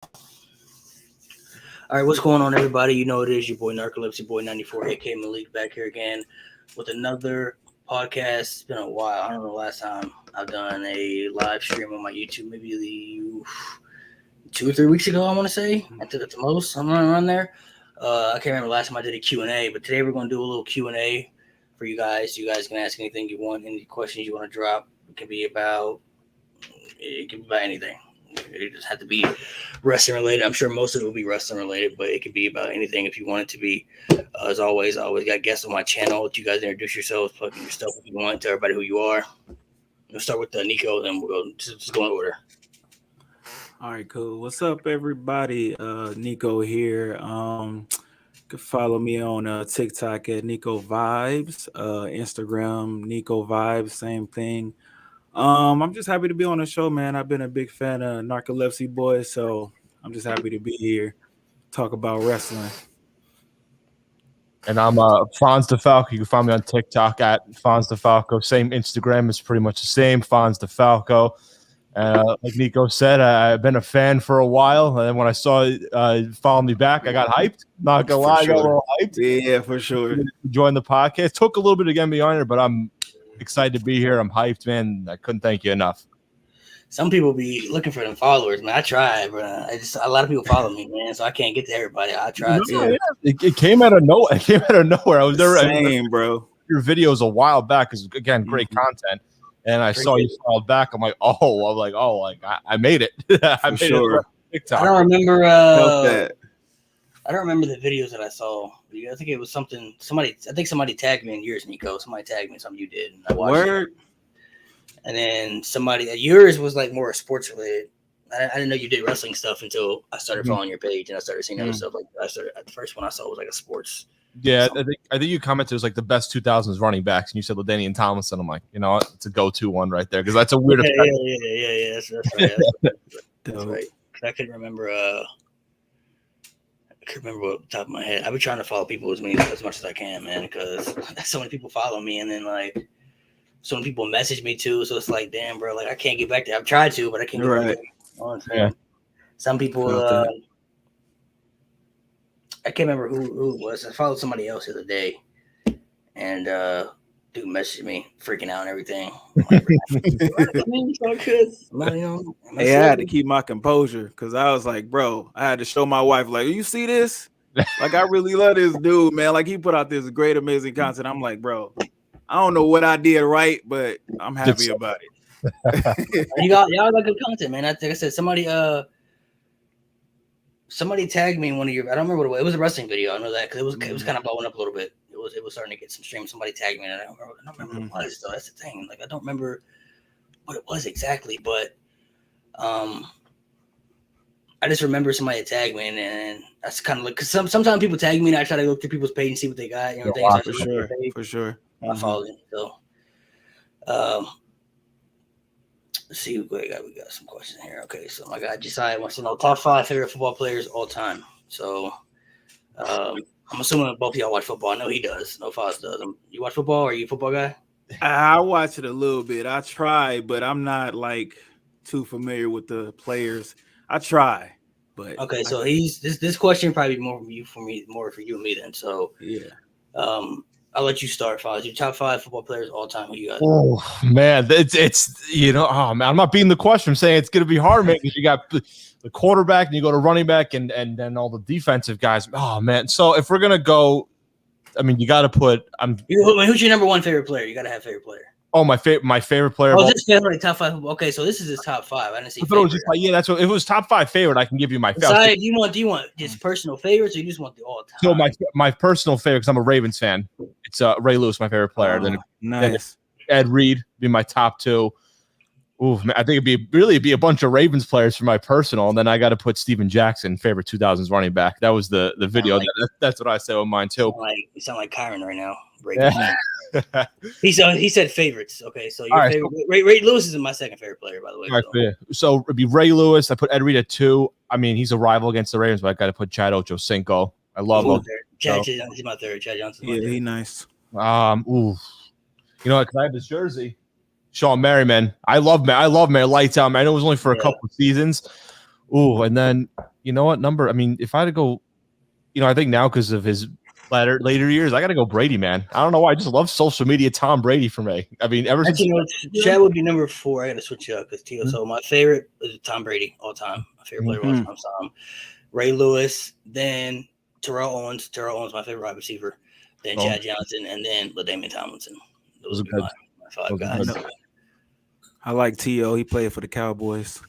All right, what's going on, everybody? You know it is your boy Narcolepsy Boy 94, aka Malik, back here again with another podcast. It's been a while. I don't know the last time I've done a live stream on my YouTube. Maybe 2 or 3 weeks ago, I want to say. I did it the most. I'm around there. I can't remember the last time I did a Q&A, but today we're going to do a little Q&A for you guys. You guys can ask anything you want, any questions you want to drop. It can be about anything. It just had to be wrestling related. I'm sure most of it will be wrestling related, but it could be about anything if you want it to be. As always, I always got guests on my channel. Let you guys introduce yourselves, plug in your stuff if you want, tell everybody who you are. We'll start with Nico, then we'll go just go in order. All right, cool. What's up, everybody? Nico here. You can follow me on TikTok at Nico Vibes, Instagram Nico Vibes, same thing. I'm just happy to be on the show, man. I've been a big fan of Narcolepsy Boy, so I'm just happy to be here, talk about wrestling. And I'm Fonz DeFalco. You can find me on TikTok at Fonz DeFalco. Same Instagram is pretty much the same, Fonz DeFalco. Like Nico said, I've been a fan for a while, and when I saw follow me back, I got hyped. Not gonna lie, I got a little hyped. Yeah, for sure. Join the podcast. Took a little bit to get me on here, but I'm excited to be here. I'm hyped, man. I couldn't thank you enough. Some people be looking for them followers, man. I try, but a lot of people follow me, man, so I can't get to everybody. I tried to. Yeah. It came out of nowhere. It came out of nowhere. I was there. Same, bro. Your videos a while back because again, great content. And I saw you followed back. I'm like, I made it. I made it. TikTok. I don't remember. I don't remember the videos that I saw. I think it was something. I think somebody tagged me in yours, Nico. Somebody tagged me in something you did, and I watched it. And then yours was like more sports related. I didn't know you did wrestling stuff until I started following your page and I started seeing other stuff. Like the first one I saw was like a sports. Yeah, I think you commented it was like the best 2000s running backs, and you said LaDainian Tomlinson. I'm like, you know what? It's a go-to one right there because that's a weird. Yeah. That's right. That's right. I couldn't remember. I couldn't remember off the top of my head. I've been trying to follow people as much as I can, man, because so many people follow me, and then like so many people message me too. So it's like, damn, bro, like I can't get back there. I've tried to, but I can't get back there. Yeah. Some people. I can't remember who it was. I followed somebody else the other day, and dude messaged me, freaking out and everything. I had to keep my composure because I was like, bro, I had to show my wife, like, you see this? Like, I really love this dude, man. Like, he put out this great, amazing content. I'm like, bro, I don't know what I did right, but I'm happy about it. y'all got good content, man. I think I said somebody tagged me in one of your. I don't remember what it was. It was a wrestling video. I know that because it was kind of blowing up a little bit. It was starting to get some streams. Somebody tagged me, and I don't remember what it was though. That's the thing. Like I don't remember what it was exactly, but I just remember somebody tagged me, and that's kind of like because sometimes people tag me, and I try to look through people's page and see what they got. You know, for sure. I follow them. So, let's see we got some questions here. Okay, so my guy Josiah wants to know top 5 favorite football players all time. So I'm assuming both of y'all watch football. I know he does. No Foz does. You watch football? Are you a football guy? I watch it a little bit. I try, but I'm not like too familiar with the players. I try, but okay. So this question probably more for you and me then. So yeah. I'll let you start, Foz. Your top 5 football players all time. Who you got? Oh man, it's oh man, I'm not beating the question. I'm saying it's gonna be hard, man, because you got the quarterback and you go to running back and then all the defensive guys. Oh man, so if we're gonna go, I mean, you got to put. Who's your number 1 favorite player? You got to have favorite player. Oh, my favorite player. Oh, this favorite top 5. Okay, so this is his top 5. I didn't see. I thought it was just like, that's what. If it was top 5 favorite, I can give you my favorite. Sorry, do you want just personal favorites, or you just want the all time? So my personal favorite, because I'm a Ravens fan. It's Ray Lewis, my favorite player. Then Ed Reed be my top 2. Ooh, man, I think it'd be a bunch of Ravens players for my personal, and then I got to put Steven Jackson, favorite 2000s running back. That was the video. That's what I said on mine too. You sound like Kyron right now. He said favorites. Okay, so your favorite, Ray Lewis is my second favorite player, by the way. So it'd be Ray Lewis. I put Ed Reed at 2. I mean, he's a rival against the Ravens, but I got to put Chad Ochocinco. I love him. He's my third. Chad Johnson. Yeah, he's nice. Ooh, you know what? Because I have this jersey. Sean Merriman. I love man. Lights out, man. I know it was only for a couple of seasons. Ooh, and then you know what number? I mean, if I had to go, I think now because of his later years, I got to go Brady, man. I don't know why. I just love social media Tom Brady for me. I mean, ever since Chad would be number 4. I got to switch it up because Tio. So my favorite is Tom Brady all time. My favorite player all time. So, Ray Lewis, then Terrell Owens. Terrell Owens, my favorite wide receiver. Then Chad Johnson, and then LaDainian Tomlinson. Those would be my 5 guys. I like T.O. He played for the Cowboys.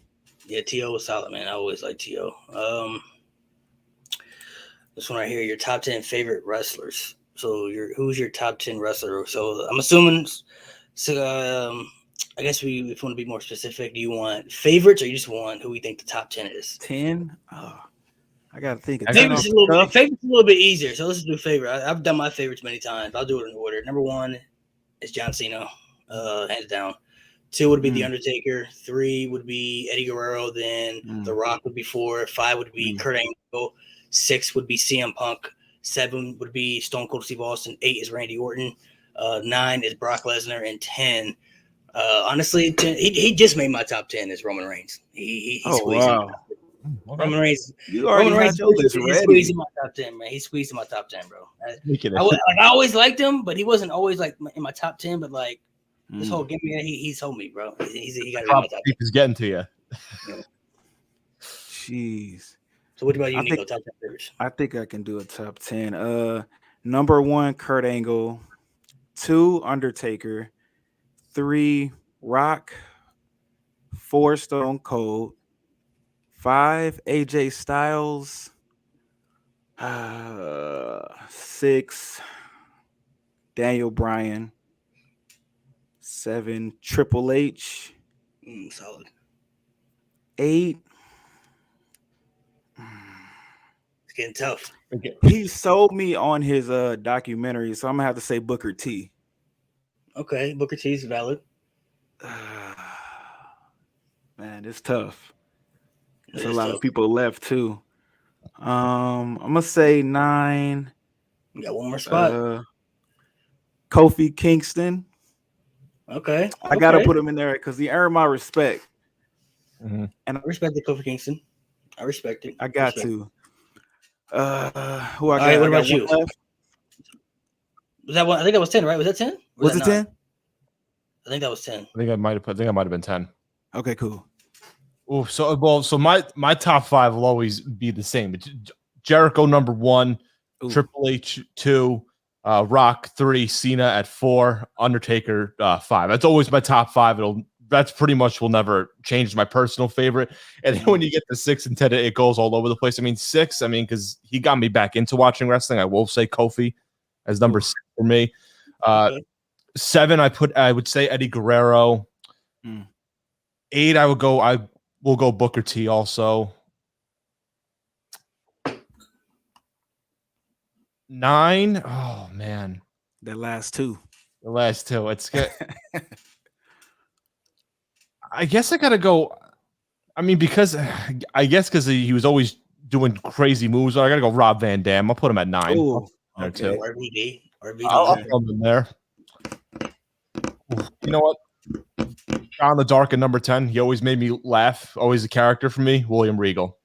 Yeah, T.O. was solid, man. I always like T.O. This one right here, your top 10 favorite wrestlers. So who's your top 10 wrestler? So I'm assuming, I guess if you want to be more specific, do you want favorites or you just want who we think the top 10 is? 10? Oh, I got to think. Favorites is a little bit easier. So let's do favorite. I've done my favorites many times. I'll do it in order. Number 1 is John Cena, hands down. 2 would be The Undertaker. 3 would be Eddie Guerrero. Then The Rock would be 4. 5 would be Kurt Angle. 6 would be CM Punk. 7 would be Stone Cold Steve Austin. 8 is Randy Orton. 9 is Brock Lesnar. And 10, honestly, 10, he just made my top 10 is Roman Reigns. He squeezed him. Roman Reigns. You already had your list ready. He's squeezing my top 10, man. He's squeezing my top 10, bro. I always liked him, but he wasn't always like in my top 10. But like this whole game, he told me, bro. He got to be my top 10. He's getting to you. Jeez. So what about you, Nico? Top 10 favorites? I think I can do a top 10. Number 1, Kurt Angle. 2, Undertaker. 3, Rock. 4, Stone Cold. 5, AJ Styles. 6, Daniel Bryan. 7, Triple H. Solid. 8. It's getting tough. Okay. He sold me on his documentary, so I'm gonna have to say Booker T. Okay, Booker T is valid. Man, it's tough. There's a lot of people left too. I'm gonna say 9. You got one more spot. Kofi Kingston. Okay. I gotta put him in there because he earned my respect. And I respect the Kofi Kingston. I respect it. I got to. Who I got? Right, what about you? Was that one? I think that was 10, right? Was that 10? Was it 10? I think that was 10. I think I might have been 10. Okay, cool. Oh, so my top 5 will always be the same. Jericho number 1, Triple H 2, Rock 3, Cena at 4, Undertaker 5. That's always my top 5. That's pretty much will never change my personal favorite. And then when you get to 6 and 10, it goes all over the place. I mean, 6, because he got me back into watching wrestling. I will say Kofi as number 6 for me. 7, I would say Eddie Guerrero. 8, I will go Booker T also. 9, oh man. The last two. It's good. I guess I gotta go. I mean, because he was always doing crazy moves. I gotta go Rob Van Dam. I'll put him at 9. Ooh, okay. RVD. I'll put him in there. You know what? John the Dark at number 10. He always made me laugh. Always a character for me. William Regal.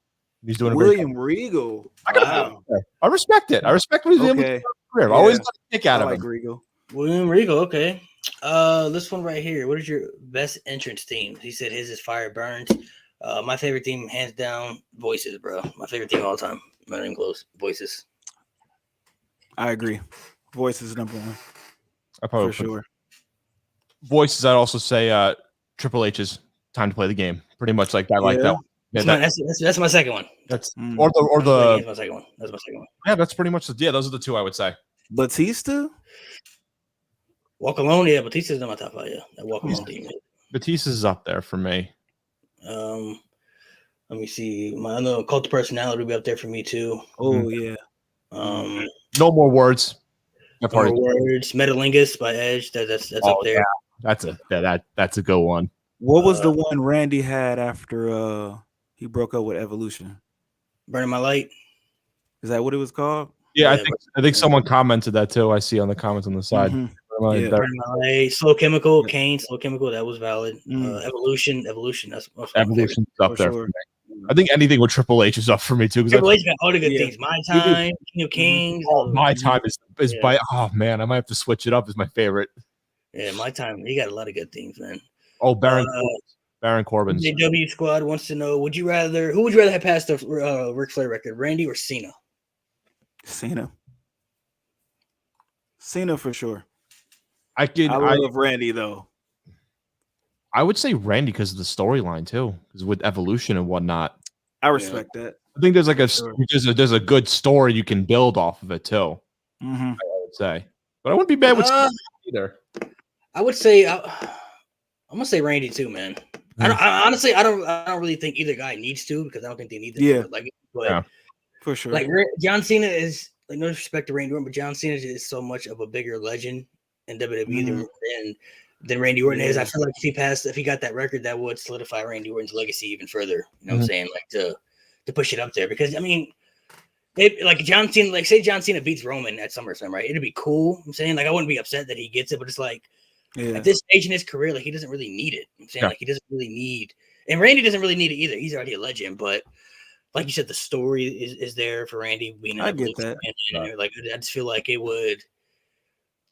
He's doing William Regal. I respect it. I respect what he's doing with his career. I always got a kick out of him. Regal. William Regal. Okay. This one right here. What is your best entrance theme? He said his is Fire Burns. My favorite theme, hands down, Voices, bro. My favorite theme all the time. My name close. Voices. I agree. Voices is number 1. I probably for sure. Voices. I'd also say Triple H's Time to Play the Game. Pretty much like that. Like that one. Yeah, that's my second one. That's or the that's my second one. That's my second one. Yeah, that's pretty much those are the 2 I would say. Batista. Walk Alone, yeah. Batista's in my top 5. Yeah, that Walk Alone team. Batista's up there for me. Let me see. My other Cult of Personality will be up there for me too. Oh yeah. No More Words. No More Words. Metalingus by Edge. That's up there. Yeah. That's a good one. What was the one Randy had after he broke up with Evolution? Burning My Light. Is that what it was called? Yeah, I think someone commented that too. I see on the comments on the side. Burning My Light. Slow Chemical. Kane. Slow Chemical. That was valid. Evolution. That's Evolution's up there. Sure. I think anything with Triple H is up for me too. Triple H got all the good things. My Time, King of Kings. My Time is by. Oh man, I might have to switch it up. Is my favorite. Yeah, My Time. He got a lot of good themes, man. Oh, Baron Corbin. The W Squad wants to know: who would you rather have passed the Ric Flair record, Randy or Cena? Cena for sure. I love Randy though. I would say Randy because of the storyline too, because with Evolution and whatnot. I respect that. I think there's like there's a good story you can build off of it too. Mm-hmm. I would say, but I wouldn't be bad with either. I would say I'm gonna say Randy too, man. Honestly, I don't really think either guy needs to because I don't think they need to. But for sure. Like John Cena is like no disrespect to Randy Orton, but John Cena is so much of a bigger legend in WWE than Randy Orton is. I feel like if he got that record, that would solidify Randy Orton's legacy even further. You know what I'm saying? Like to push it up there because I mean, like John Cena, like say John Cena beats Roman at SummerSlam, right? It'd be cool. I'm saying like I wouldn't be upset that he gets it, but it's like at this stage in his career, like he doesn't really need it. I'm saying like he doesn't really need, and Randy doesn't really need it either. He's already a legend, but like you said, the story is there for Randy being. I get that. Like I just feel like it would.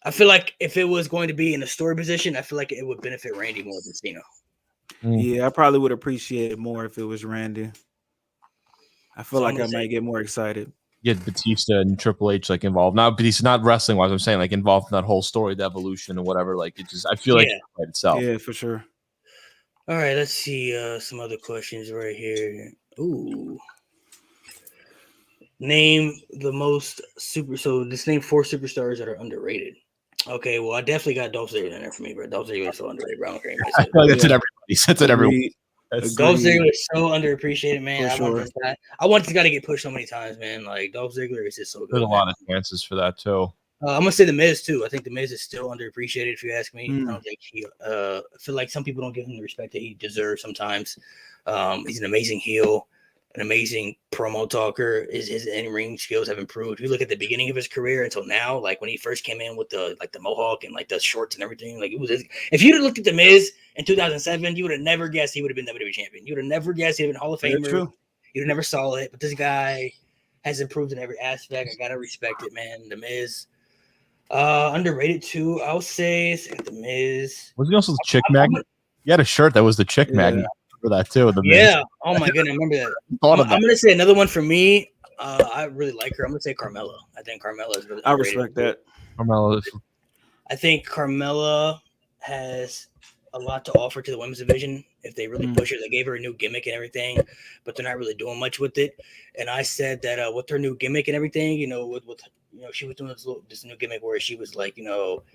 I feel like if it was going to be in a story position, I feel like it would benefit Randy more than Cena. Yeah, I probably would appreciate it more if it was Randy. I feel like I might get more excited. Get Batista and Triple H like involved. Not Batista, not wrestling wise. I'm saying like involved in that whole story, the evolution and whatever. Like it just, I feel like it's by itself. Yeah, for sure. All right, let's see some other questions right here. Ooh. Name the most So just name 4 superstars that are underrated. Okay, well, I definitely got Dolph Ziggler in there for me, bro. Dolph Ziggler is so underrated, bro. That's it, everybody. That's it, everyone. Dolph Ziggler is so underappreciated, man. I want this guy to get pushed so many times, man. Like Dolph Ziggler is just so good. There's a lot of chances for that too. I'm gonna say The Miz too. I think The Miz is still underappreciated, if you ask me. I don't think I feel like some people don't give him the respect that he deserves sometimes. He's an amazing heel, an amazing promo talker. His in-ring skills have improved. If you look at the beginning of his career until now, like when he first came in with the mohawk and like the shorts and everything, like it was. If you'd have looked at The Miz in 2007, you would have never guessed he would have been WWE champion. You would have never guessed he'd have been Hall of Famer. You'd have never saw it. But this guy has improved in every aspect. I gotta respect it, man. The Miz. Underrated too. I'll say The Miz. Was he also the chick magnet? He had a shirt that was the chick magnet for that too. The Miz. Oh my goodness, I remember that. I'm gonna say another one for me. I really like her. I'm gonna say Carmella. I think Carmella is really. I respect that. Carmella. I think Carmella has a lot to offer to the women's division if they really push her. They gave her a new gimmick and everything, but they're not really doing much with it. And I said that with her new gimmick and everything, with she was doing this new gimmick where she was like,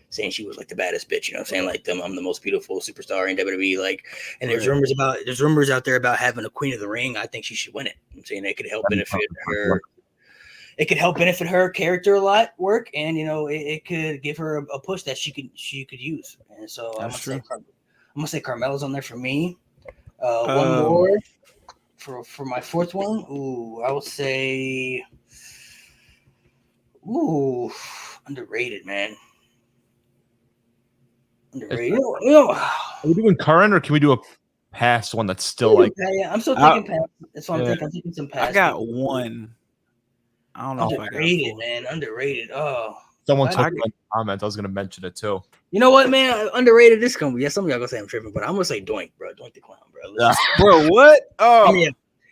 saying she was like the baddest bitch, saying like I'm the most beautiful superstar in WWE. Like, and there's rumors out there about having a Queen of the Ring. I think she should win it. I'm saying it could help benefit her. It could help benefit her character a lot, work, and it could give her a push that she could use. And so I'm gonna say Carmella's on there for me. One more for my fourth one. Ooh, I will say. Ooh, underrated, man. Underrated. Are we doing current or can we do a past one that's still like? Yeah, I'm still thinking past. That's what I'm thinking. I'm thinking some past. I got one. I don't know if I got underrated, man. Underrated. Oh, someone took my comment. I was gonna mention it too. You know what, man? Underrated. This gonna be. Yeah, some of y'all gonna say I'm tripping, but I'm gonna say Doink, bro. Doink the Clown, bro. Bro, what? Oh,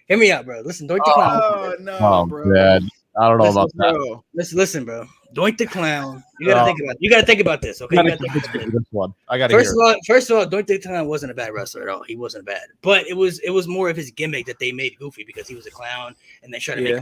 hear me out, bro. Listen, Doink the Clown. Oh no, bro. Man. I don't know about that. Bro. Listen, bro. Doink the Clown. You gotta think about it. You gotta think about this, okay? You gotta think about this one. I gotta First of all, Doink the Clown wasn't a bad wrestler at all. He wasn't bad, but it was more of his gimmick that they made goofy because he was a clown, and they tried to make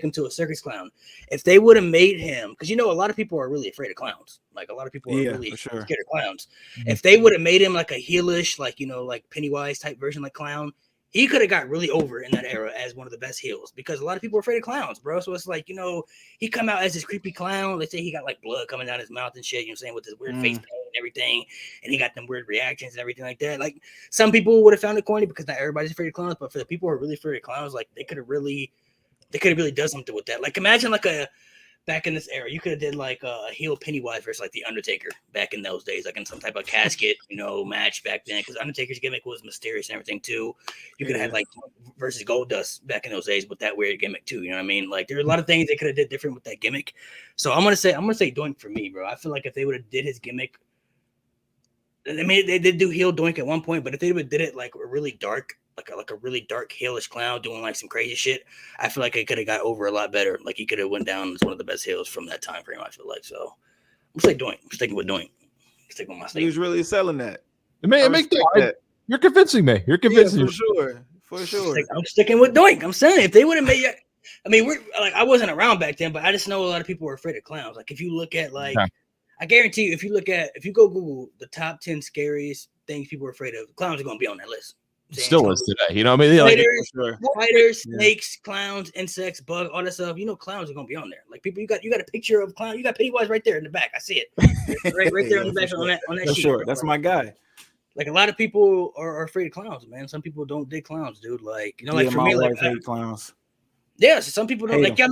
him to a circus clown. If they would have made him, because a lot of people are really afraid of clowns. Like a lot of people are really scared of clowns. If they would have made him like a heelish, like Pennywise type version, like clown. He could have got really over in that era as one of the best heels because a lot of people are afraid of clowns, bro. So it's like, he come out as this creepy clown. Let's say he got like blood coming down his mouth and shit, with his weird face paint and everything. And he got them weird reactions and everything like that. Like some people would have found it corny because not everybody's afraid of clowns, but for the people who are really afraid of clowns, like they could have really done something with that. Like imagine like a back in this era, you could have did like a heel Pennywise versus like the Undertaker back in those days, like in some type of casket, match back then. Because Undertaker's gimmick was mysterious and everything too. You could have had like versus Goldust back in those days with that weird gimmick too. You know what I mean? Like there are a lot of things they could have did different with that gimmick. So I'm gonna say Doink for me, bro. I feel like if they would have did his gimmick, I mean they did do heel Doink at one point, but if they would have did it like a really dark. Like a really dark, heelish clown doing like some crazy shit. I feel like it could have got over a lot better. Like he could have went down as one of the best heels from that time frame. I feel like so. I'm saying Doink. I'm sticking with Doink. Sticking with my statement. He's really selling that. That. You're convincing me. You're convincing me. For sure. I'm sticking with Doink. I'm saying if they would have made it. I mean, I wasn't around back then, but I just know a lot of people were afraid of clowns. Like if you look at I guarantee you, if you go Google the top 10 scariest things people are afraid of, clowns are going to be on that list. Still is today, you know what I mean? Spiders, snakes, clowns, insects, bug, all that stuff. Clowns are gonna be on there. Like people, you got a picture of clown. You got Pennywise right there in the back. I see it right there in the back on that sheet. Sure, that's my guy. Like a lot of people are afraid of clowns, man. Some people don't dig clowns, dude. Like like for me, like hate clowns. Yeah, so some people don't like. Y'all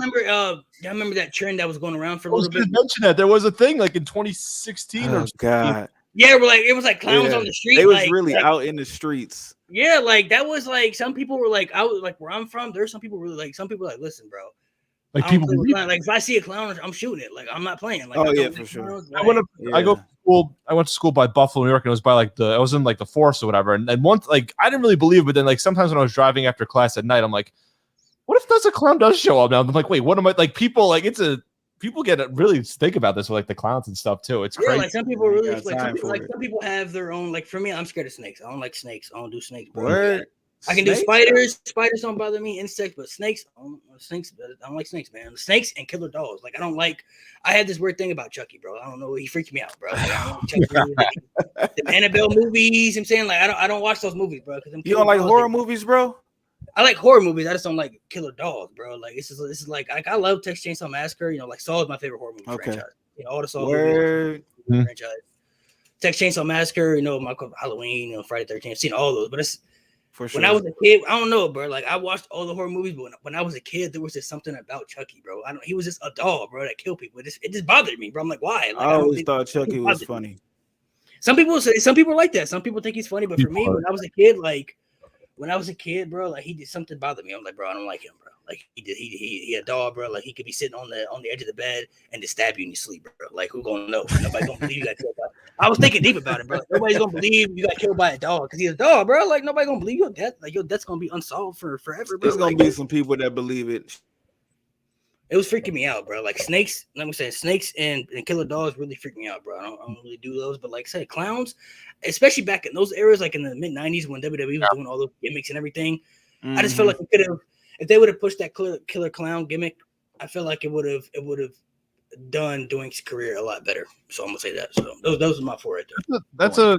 remember that trend that was going around for a little bit. Mention that there was a thing like in 2016 or God. Yeah, it was like clowns on the street. They was really out in the streets. Yeah, like that was like some people were like, I was like where I'm from. There's some people really like. Some people like, listen, bro. Like people, like if I see a clown, I'm shooting it. Like I'm not playing. Like for sure. I go to school. I went to school by Buffalo, New York, and it was by I was in like the forest or whatever. And once like I didn't really believe it, but then like sometimes when I was driving after class at night, I'm like, what if a clown does show up now? I'm like, wait, what am I like? People like people get to really think about this with like the clowns and stuff too. It's crazy. Like some people really some people have their own. Like for me, I'm scared of snakes. I don't like snakes. I don't do snakes. Bro. I can do spiders. Spiders don't bother me. Insects, but snakes. I don't like snakes, man. Snakes and killer dolls. Like I don't like. I had this weird thing about Chucky, bro. I don't know. He freaked me out, bro. Like, I don't like the Annabelle movies. I'm saying like I don't watch those movies, bro. Because you don't like horror movies, bro. I like horror movies. I just don't like killer dolls, bro. Like this is like I love Texas Chainsaw Massacre. Like Saw is my favorite horror movie franchise. All the Saw movies franchise. Texas Chainsaw Massacre. Michael Halloween. Friday the 13th. I've seen all those, but it's for sure. When I was a kid, I don't know, bro. Like I watched all the horror movies, but when I was a kid, there was just something about Chucky, bro. He was just a doll, bro, that killed people. It just bothered me, bro. I'm like, why? Like, I always thought Chucky was funny. Some people like that. Some people think he's funny, but for me, when I was a kid, bro, like he did something bother me. I'm like, bro, I don't like him, bro. Like he a dog, bro. Like he could be sitting on the edge of the bed and just stab you in your sleep, bro. Like who gonna know? Nobody gonna believe you got killed by. I was thinking deep about it, bro. Nobody's gonna believe you got killed by a dog because he's a dog, bro. Like nobody gonna believe your death. Like your death's gonna be unsolved for forever, bro. There's gonna be some people that believe it. It was freaking me out, bro. Like snakes, let me say, snakes and killer dogs really freak me out, bro. I don't really do those, but like I said, clowns, especially back in those eras, like in the mid '90s when WWE was doing all those gimmicks and everything. I just feel like it could have, if they would have pushed that killer clown gimmick, I feel like it would have done Doink's career a lot better. So I'm gonna say that. So those are my four right there. That's a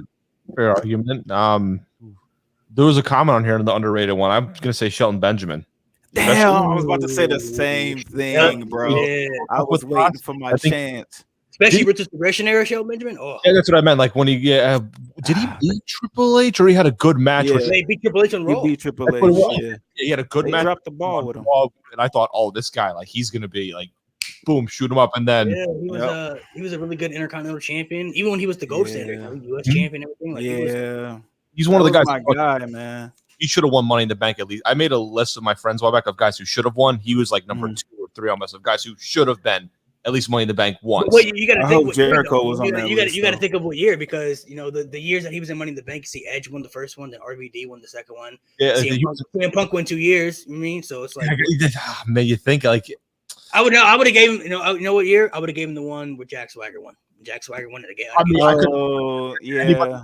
fair argument. There was a comment on here in the underrated one. I'm gonna say Shelton Benjamin. Damn, I was about to say the same thing, bro. Yeah. I was waiting for my chance. Especially with this progression era, Shelton Benjamin. Oh, yeah, that's what I meant. Like when he did he beat Triple H or he had a good match? Yeah. They beat Triple H on Raw. He beat Triple H. Yeah. He had a good match. Dropped the ball with him, and I thought, oh, this guy, like he's gonna be like, boom, shoot him up, and then he was a really good Intercontinental champion, even when he was the gold standard, U.S. champion, and everything. Like, he's one of the guys. My guy, man. He should have won Money in the Bank at least. I made a list of my friends a while back of guys who should have won. He was like number 2 or 3 on my list of guys who should have been at least Money in the Bank once. Well, you got to think what Jericho was on that list. You got to think of what year, because the years that he was in Money in the Bank. See, Edge won the first one, then RVD won the second one. Yeah, CM Punk won 2 years. You mean so? It's like man, you think like I would have gave him. You know what year? I would have gave him the one where Jack Swagger won. Jack Swagger won it again. Yeah.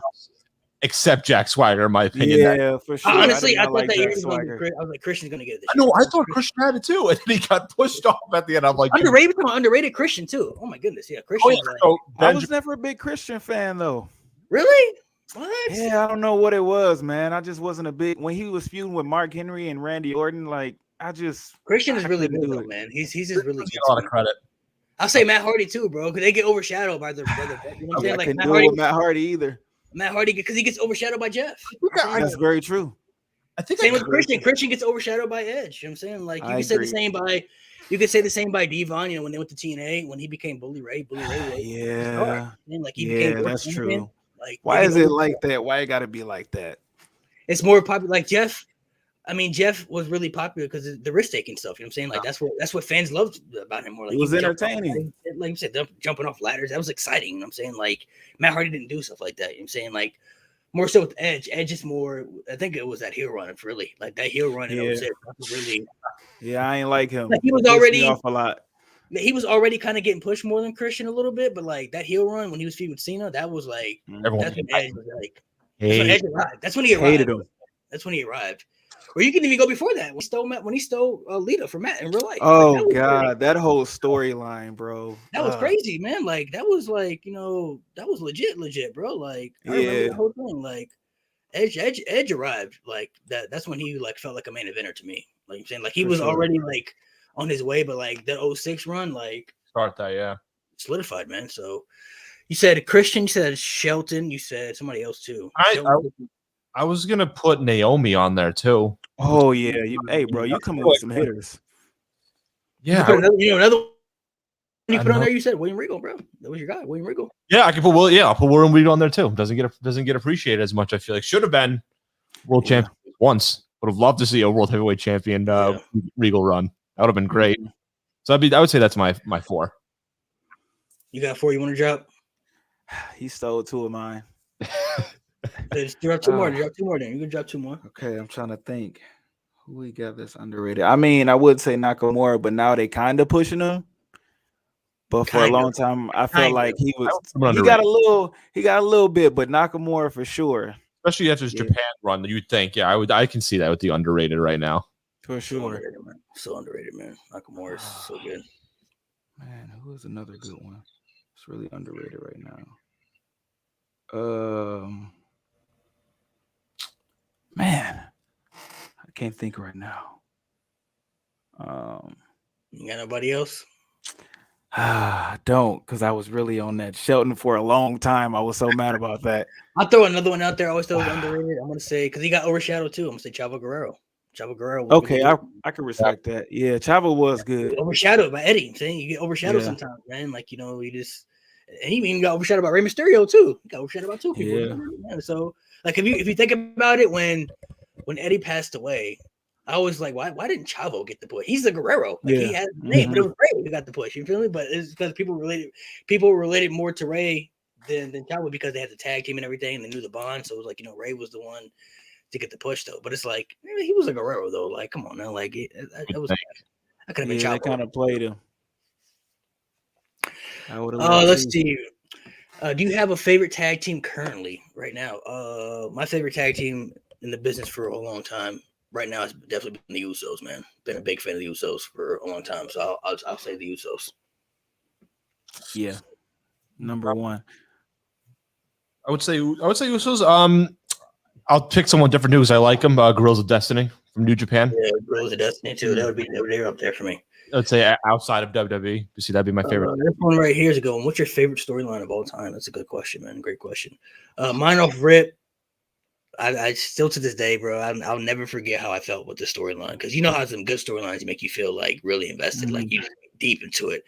Except Jack Swagger, in my opinion. Yeah, for sure. Honestly, I thought that year was like Christian's gonna get it. I know. I thought Christian had it too, and then he got pushed off at the end. I'm like, underrated Christian too. Oh my goodness, yeah, Christian. I was never a big Christian fan though. Really? What? Yeah, I don't know what it was, man. I just wasn't a big when he was feuding with Mark Henry and Randy Orton. Like, Christian is really good though, man. He's just really good. A lot of credit. I'll say Matt Hardy too, bro, because they get overshadowed by their brother. You know what I'm saying? Like Matt Hardy either. Matt Hardy, because he gets overshadowed by Jeff. That's very true. I think same with Christian. Christian gets overshadowed by Edge. You know what I'm saying? Like you could say the same by Devon, you know, when they went to TNA, when he became Bully Ray. Yeah. Like he became that's true. Like why is it like that? Why it gotta be like that? It's more popular. Like Jeff was really popular because of the risk taking stuff. You know what I'm saying? Like that's what fans loved about him. More like it was entertaining. Like you said, jumping off ladders. That was exciting. You know what I'm saying? Like Matt Hardy didn't do stuff like that. You know what I'm saying? Like more so with Edge. Edge is more. I think it was that heel run. Really, like that heel run. Yeah. Really. Yeah, I ain't like him. Like he was already off a lot. He was already kind of getting pushed more than Christian a little bit, but like that heel run when he was feuding with Cena, that was like that's when Edge was like. That's when he arrived. Hated him. That's when he arrived. Or you can even go before that. When he stole Lita from Matt in real life. Oh like, God, that whole storyline, bro. That was crazy, man. Like that was like, you know, that was legit, bro. Like I remember the whole thing. Like Edge arrived. Like that's when he like felt like a main eventer to me. Like I'm saying, like he was already like on his way, but like that 06 run, like solidified, man. So you said Christian, you said Shelton, you said somebody else too. I was gonna put Naomi on there too. Oh yeah, hey bro, you come up with some hitters. Yeah, another you put on there. You said William Regal, bro. That was your guy, William Regal. Yeah, I can put I'll put William Regal on there too. Doesn't get appreciated as much. I feel like should have been world champion once. Would have loved to see a world heavyweight champion Regal run. That would have been great. So I would say that's my 4. You got 4 you want to drop? He stole 2 of mine. Just drop 2 more. Drop 2 more then. You can drop 2 more. Okay, I'm trying to think. Who we got that's underrated? I mean, I would say Nakamura, but now they kind of pushing him. But for a long time, I felt like he got a little bit, but Nakamura for sure. Especially after his Japan run, you'd think, I can see that with the underrated right now. For sure. So underrated, man. Nakamura is so good. Man, who is another good one? It's really underrated right now. Man, I can't think right now. You got nobody else? I don't, because I was really on that Shelton for a long time. I was so mad about that. I'll throw another one out there. I always thought it was underrated. I'm gonna say because he got overshadowed too. I'm gonna say Chavo Guerrero. Okay, I can respect that. Yeah, Chavo was good. Overshadowed by Eddie. I'm saying you get overshadowed sometimes, man. Like you know, you just and he even got overshadowed by Rey Mysterio too. He got overshadowed by 2 people. Yeah. So like if you think about it, when Eddie passed away, I was like, why didn't Chavo get the push? He's the Guerrero. Like he had the name, but it was Ray who got the push. You feel me? But it's because people related more to Ray than Chavo because they had the tag team and everything, and they knew the bond. So it was like, you know, Ray was the one to get the push though. But it's like he was a Guerrero though. Like, come on now, like I could have been Chavo. They kind of played him. Let's see. Do you have a favorite tag team currently right now? My favorite tag team in the business for a long time right now has definitely been the Usos, man. Been a big fan of the Usos for a long time, so I'll say the Usos. Yeah, number 1. I would say Usos. I'll pick someone different too because I like them. Guerrillas of Destiny from New Japan. Yeah, Guerrillas of Destiny too. They're up there for me. I'd say outside of WWE. You see, that'd be my favorite. This one right here is a good one. What's your favorite storyline of all time? That's a good question, man. Great question. Mine off rip. I still to this day, bro. I'll never forget how I felt with the storyline because you know how some good storylines make you feel like really invested, like you deep into it.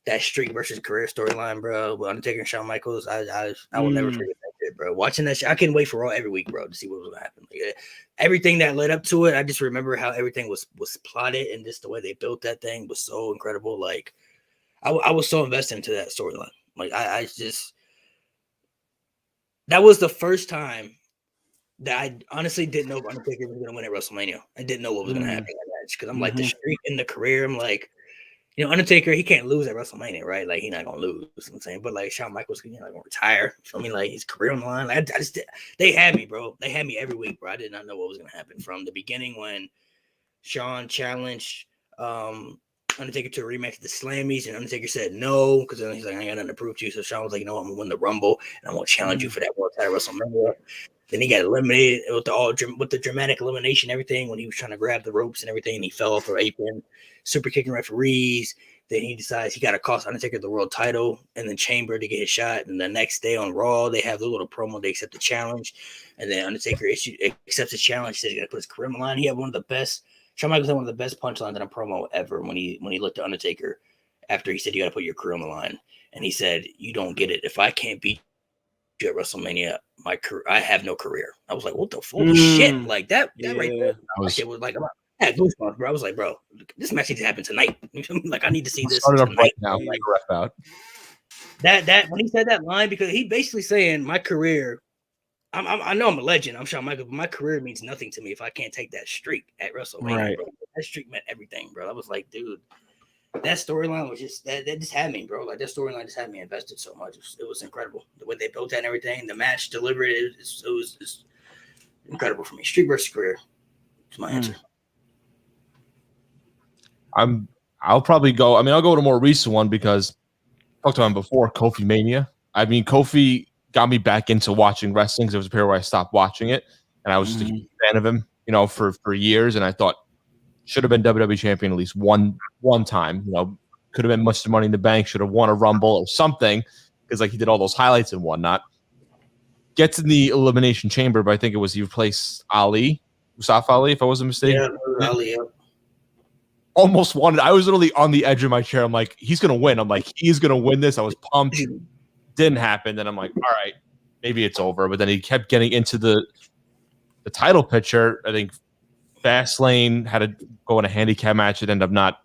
That streak versus career storyline, bro. With Undertaker and Shawn Michaels, I will never forget that shit, bro. Watching that shit, I couldn't wait for Raw every week, bro, to see what was gonna happen. Like, everything that led up to it, I just remember how everything was plotted and just the way they built that thing was so incredible. Like, I was so invested into that storyline. Like, I just that was the first time that I honestly didn't know if Undertaker was gonna win at WrestleMania. I didn't know what was gonna happen in that match because I'm like the streak in the career. I'm like, you know, Undertaker, he can't lose at WrestleMania, right? Like, he's not gonna lose. You know what I'm saying, but like Shawn Michaels, gonna retire. I mean, like his career on the line. Like, they had me, bro. They had me every week, bro. I did not know what was gonna happen from the beginning when Shawn challenged Undertaker to a rematch of the Slammies, and Undertaker said no because then he's like, I ain't got nothing to prove to you. So Shawn was like, you know what, I'm gonna win the Rumble and I'm gonna challenge you for that world title at WrestleMania. Then he got eliminated with the dramatic elimination, everything when he was trying to grab the ropes and everything, and he fell off the apron, super kicking referees. Then he decides he got to cost Undertaker the world title and then Chamber to get his shot. And the next day on Raw, they have the little promo. They accept the challenge. And then Undertaker accepts the challenge. Says he's going to put his career on the line. He had one of the best. Shawn Michaels had one of the best punchlines in a promo ever when he looked at Undertaker after he said, you got to put your career on the line. And he said, you don't get it. If I can't beat you at WrestleMania, my career, I have no career. I was like, what the fuck? Shit. Like that right there. That shit was like, I had goosebumps, bro. I was like, bro, this match needs to happen tonight. Like, I need to see this tonight. Right now, like ref out. That when he said that line, because he basically saying my career, I know I'm a legend. I'm Shawn Michaels, but my career means nothing to me if I can't take that streak at WrestleMania. Right. Bro. That streak meant everything, bro. I was like, dude, that storyline was just that just had me, bro. Like that storyline just had me invested so much. It was incredible the way they built that and everything. The match delivered it. It was incredible for me. Streak versus career. That's my answer. I'll probably go. I mean, I'll go with a more recent one because I talked about him before. Kofi Mania. I mean, Kofi got me back into watching wrestling because there was a period where I stopped watching it, and I was just a huge fan of him, for years. And I thought should have been WWE champion at least one time. Could have been much Money in the Bank. Should have won a Rumble or something because he did all those highlights and whatnot. Gets in the Elimination Chamber, but I think it was he replaced Mustafa Ali, if I wasn't mistaken. Yeah, Ali. Almost won it. I was literally on the edge of my chair. I'm like, he's gonna win. I'm like, he's gonna win this. I was pumped. Didn't happen. Then I'm like, all right, maybe it's over. But then he kept getting into the title picture. I think Fastlane had to go in a handicap match. It ended up not.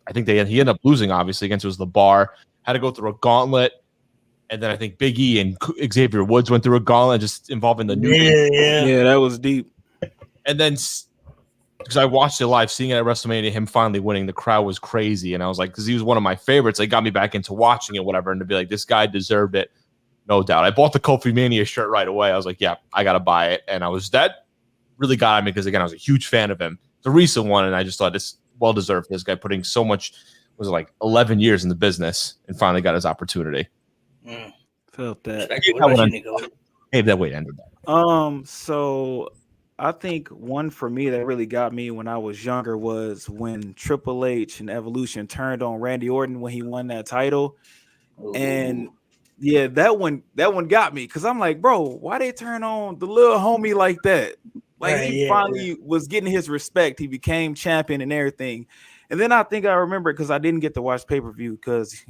I think he ended up losing, obviously, against the Bar. Had to go through a gauntlet. And then I think Big E and Xavier Woods went through a gauntlet just involving the new. Yeah, that was deep. And then because I watched it live, seeing it at WrestleMania, him finally winning, the crowd was crazy. And I was like, because he was one of my favorites, it got me back into watching it, whatever. And to be like, this guy deserved it, no doubt. I bought the Kofi Mania shirt right away. I was like, yeah, I got to buy it. And that really got at me because, again, I was a huge fan of him. The recent one, and I just thought it's well deserved. This guy putting so much, 11 years in the business and finally got his opportunity. Felt that. Maybe that way ended that. So I think one for me that really got me when I was younger was when Triple H and Evolution turned on Randy Orton when he won that title. Ooh. And yeah, that one got me because I'm like, bro, why they turn on the little homie like that? He finally was getting his respect. He became champion and everything. And then I think I remember because I didn't get to watch pay-per-view because,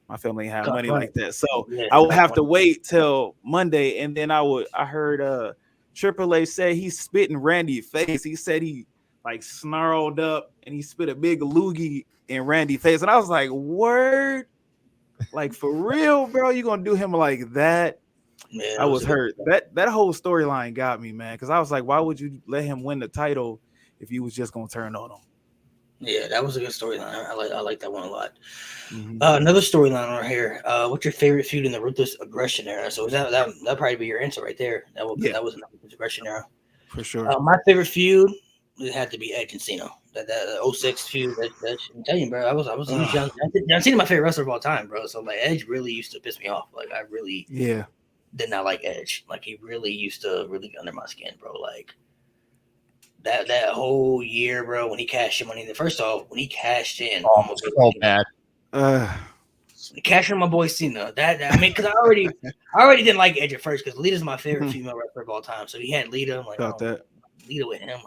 my family didn't have money like that. So I would have to wait till Monday. And then I heard Triple H say he spit in Randy's face. He said he snarled up and he spit a big loogie in Randy's face. And I was like, word? For real, bro? You gonna do him like that? Yeah, I was hurt. That whole storyline got me, man. Because I was like, why would you let him win the title if you was just gonna turn on him? Yeah, that was a good storyline. I like that one a lot. Another storyline on here. What's your favorite feud in the Ruthless Aggression era? So that'll probably be your answer right there. That was an Ruthless Aggression era for sure. My favorite feud it had to be Edge and Cena. That 06 feud. I'm telling you, bro. I was huge John Cena, my favorite wrestler of all time, bro. So Edge really used to piss me off. I really did not like Edge. He really used to really get under my skin, bro. That whole year, bro, when he cashed in money. First off, when he cashed in, almost so bad. Cashing my boy Cena. Because I already didn't like Edge at first because Lita's my favorite female wrestler of all time. So he had Lita. I'm like, Lita with him,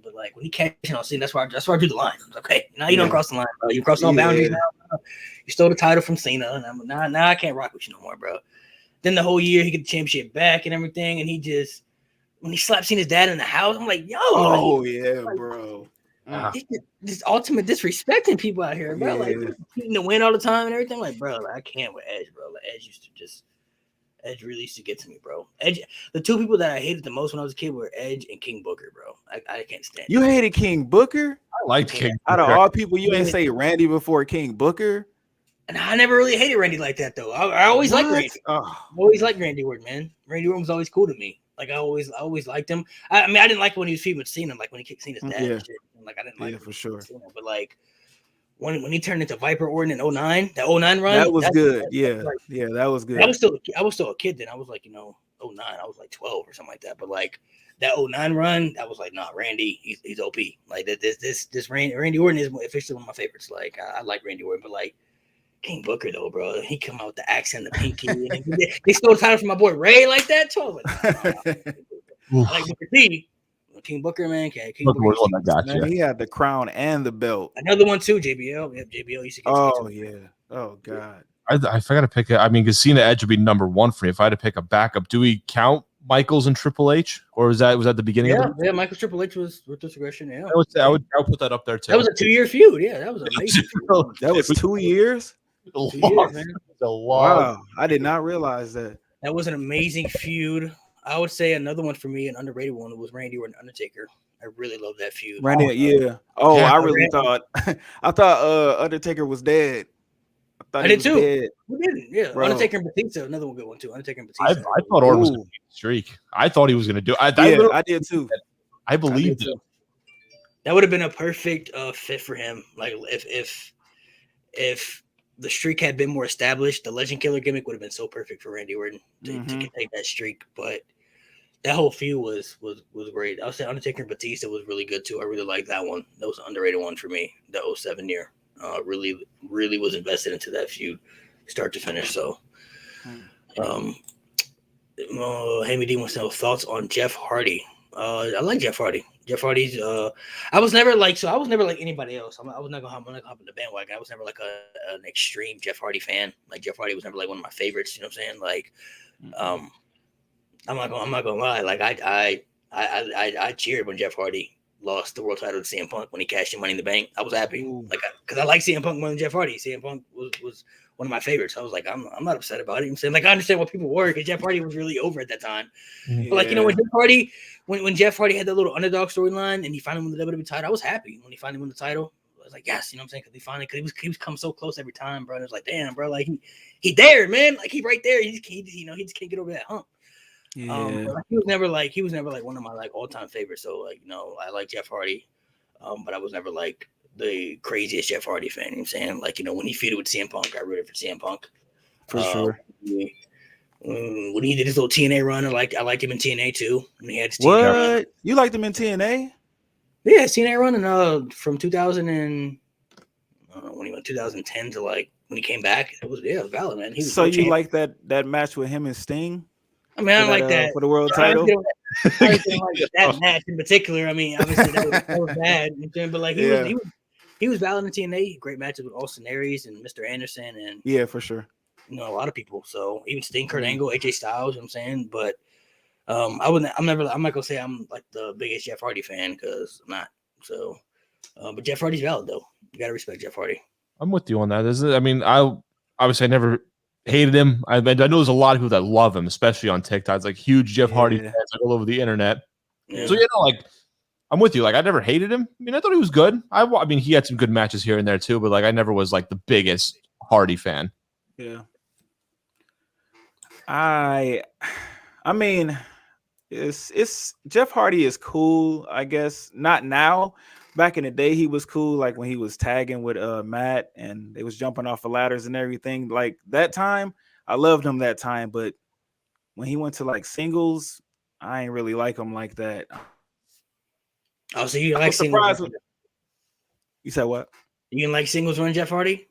but when he cashed in on Cena, that's where I drew the line. Okay, now you don't cross the line, bro. You cross all boundaries now. You stole the title from Cena, and now I can't rock with you no more, bro. Then the whole year he get the championship back and everything, and he just. When he slapped Cena's dad in the house, I'm like, yo. Oh, bro. This ultimate disrespecting people out here, bro. Eating the win all the time and everything. Bro, I can't with Edge, bro. Edge really used to get to me, bro. Edge, the two people that I hated the most when I was a kid were Edge and King Booker, bro. I can't stand You hated King Booker? I liked King Out of all people, you ain't say Randy before King Booker? And I never really hated Randy like that, though. I always liked Randy. I always liked Randy Orton, man. Randy Orton was always cool to me. I always liked him. I didn't like when he was feuding with Cena, when he kicked Cena's dad. And shit. I didn't like for sure. Cena, but when he turned into Viper Orton in 09, that 09 run, that was good. That was good. I was still a kid then. I was 09. I was 12 or something like that. But that 09 run, I was like, nah, Randy, he's OP. Like this Randy Orton is officially one of my favorites. Like I like Randy Orton, but like King Booker though, bro, he come out with the accent, the pinky, and they stole the title from my boy Ray like that. So I was like, nah. I like Booker T. King Booker, man. King Booker, man, he had the crown and the belt. Another one too, JBL. Yep, JBL used to get. Oh yeah. Oh god. If I got to pick it, I mean, because Cena Edge would be number one for me. If I had to pick a backup, do we count Michaels and Triple H, or was that the beginning? Yeah, Michaels Triple H was Ruthless Aggression. Yeah, I would put that up there too. That was a 2-year feud. Yeah, that was amazing. That was 2 years. 2 years, man. Wow, I did not realize that. That was an amazing feud. I would say another one for me, an underrated one, was Randy Orton Undertaker. I really love that feud. Randy, yeah. Oh, I really thought Undertaker was dead. I did too. We didn't. Yeah, bro. Undertaker and Batista, another one good one too. Undertaker and Batista. I thought Orton was going to beat the streak. I thought he was going to do. I did too. I believed it. That would have been a perfect fit for him. Like if the streak had been more established, the Legend Killer gimmick would have been so perfect for Randy Orton to take that streak. But that whole feud was great. I would say Undertaker and Batista was really good too. I really liked that one. That was an underrated one for me. The 07 year. Really was invested into that feud, start to finish. So, Hammy D wants to know thoughts on Jeff Hardy. I like Jeff Hardy. Jeff Hardy's. I was never like anybody else. I was not gonna hop on the bandwagon. I was never like an extreme Jeff Hardy fan. Like Jeff Hardy was never like one of my favorites. You know what I'm saying? Like, I'm not gonna lie. Like I cheered when Jeff Hardy lost the world title to CM Punk when he cashed in Money in the Bank. I was happy, because I like CM Punk more than Jeff Hardy. CM Punk was one of my favorites. I was like, I'm not upset about it. I'm saying, like, I understand what people were, because Jeff Hardy was really over at that time. Yeah. But like, you know, when Jeff Hardy had that little underdog storyline and he finally won the WWE title, I was happy when he finally won the title. I was like, yes, you know what I'm saying? Because he was come so close every time, bro. And it was like, damn, bro, like he there, man. Like he right there. He just can't get over that hump. Yeah. Like, he was never like one of my like all-time favorites. So like, you know, I like Jeff Hardy, but I was never like the craziest Jeff Hardy fan. You know what I'm saying? Like, you know, when he feuded with CM Punk, I rooted for CM Punk for sure. When he did his little TNA run, I liked him in TNA too. When he had his TNA run. You liked him in TNA? Yeah, TNA run, and from 2000 and when he went 2010 to like when he came back, it was valid, man. So you like that match with him and Sting? I mean, I don't like that for the world title. I didn't like that match in particular. I mean, obviously that was bad, but like he was valid in TNA. Great matches with Austin Aries and Mr. Anderson, and for sure. You know, a lot of people. So even Sting, Kurt Angle, AJ Styles. You know what I'm saying, but I'm not gonna say I'm like the biggest Jeff Hardy fan, because I'm not. So, but Jeff Hardy's valid though. You gotta respect Jeff Hardy. I'm with you on that. I mean, I never hated him. I know there's a lot of people that love him, especially on TikTok. It's like huge Jeff Hardy fans like all over the internet. Yeah. So, you know, like, I'm with you. Like, I never hated him. I mean, I thought he was good. I mean, he had some good matches here and there too, but like, I never was like the biggest Hardy fan. Yeah. I mean, it's Jeff Hardy is cool, I guess. Not now. Back in the day, he was cool, like when he was tagging with Matt and they was jumping off of ladders and everything. Like that time, I loved him that time. But when he went to like singles, I ain't really like him like that. Oh, so you like singles? You said what? You didn't like singles run Jeff Hardy?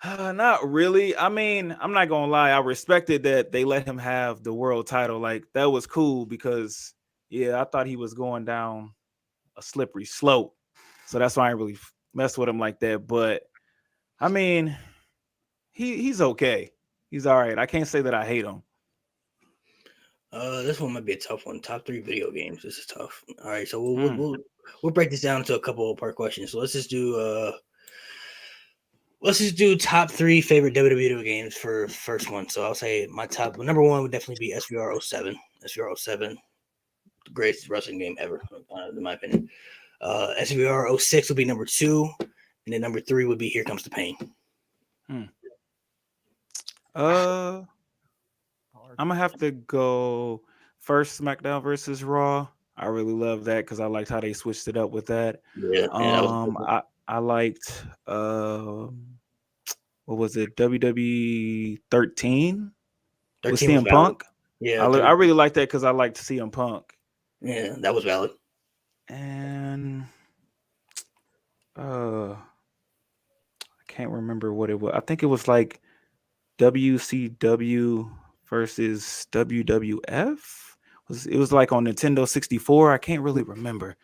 Not really. I mean, I'm not gonna lie. I respected that they let him have the world title. Like that was cool because I thought he was going down a slippery slope, so that's why I really messed with him like that. But I mean, he's okay. He's all right. I can't say that I hate him. This one might be a tough one. Top 3 video games. This is tough. All right, so we'll break this down into a couple of part questions. So let's just do top 3 favorite WWE video games for first one. So I'll say my number 1 would definitely be SVR 07. SVR 07. The greatest wrestling game ever, in my opinion. SVR 06 would be number 2, and then number 3 would be Here Comes the Pain. I'm gonna have to go first SmackDown versus Raw. I really love that because I liked how they switched it up with that. I liked what was it? WWE 13 with CM Punk. Yeah, I really liked that because I liked CM Punk. Yeah, that was valid. And I can't remember what it was. I think it was like WCW versus WWF. It was like on Nintendo 64. I can't really remember.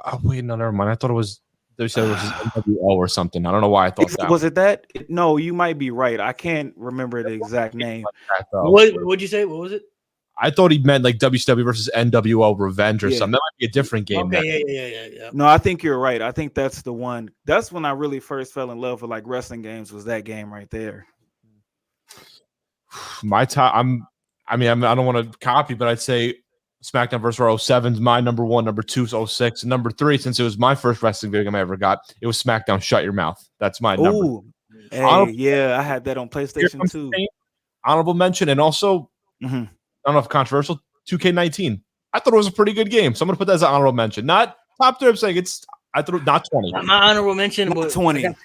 Oh, wait, no, never mind. I thought it was WCW versus NWO or something. I don't know why I thought that. Was it that? No, you might be right. I can't remember the exact name. What'd you say? What was it? I thought he meant like WCW versus NWO Revenge or something. That might be a different game. Okay, yeah. No, I think you're right. I think that's the one. That's when I really first fell in love with like wrestling games. Was that game right there? My top. I don't want to copy, but I'd say SmackDown vs. Raw 07 is my number 1. Number 2 is 06. And number 3, since it was my first wrestling video game I ever got, it was SmackDown Shut Your Mouth. That's my number. Hey, yeah, I had that on PlayStation 2. Honorable mention, and also, I don't know if controversial, 2K19. I thought it was a pretty good game, so I'm going to put that as an honorable mention. Not top 3, I'm saying I thought not 20. My honorable mention was 20. Not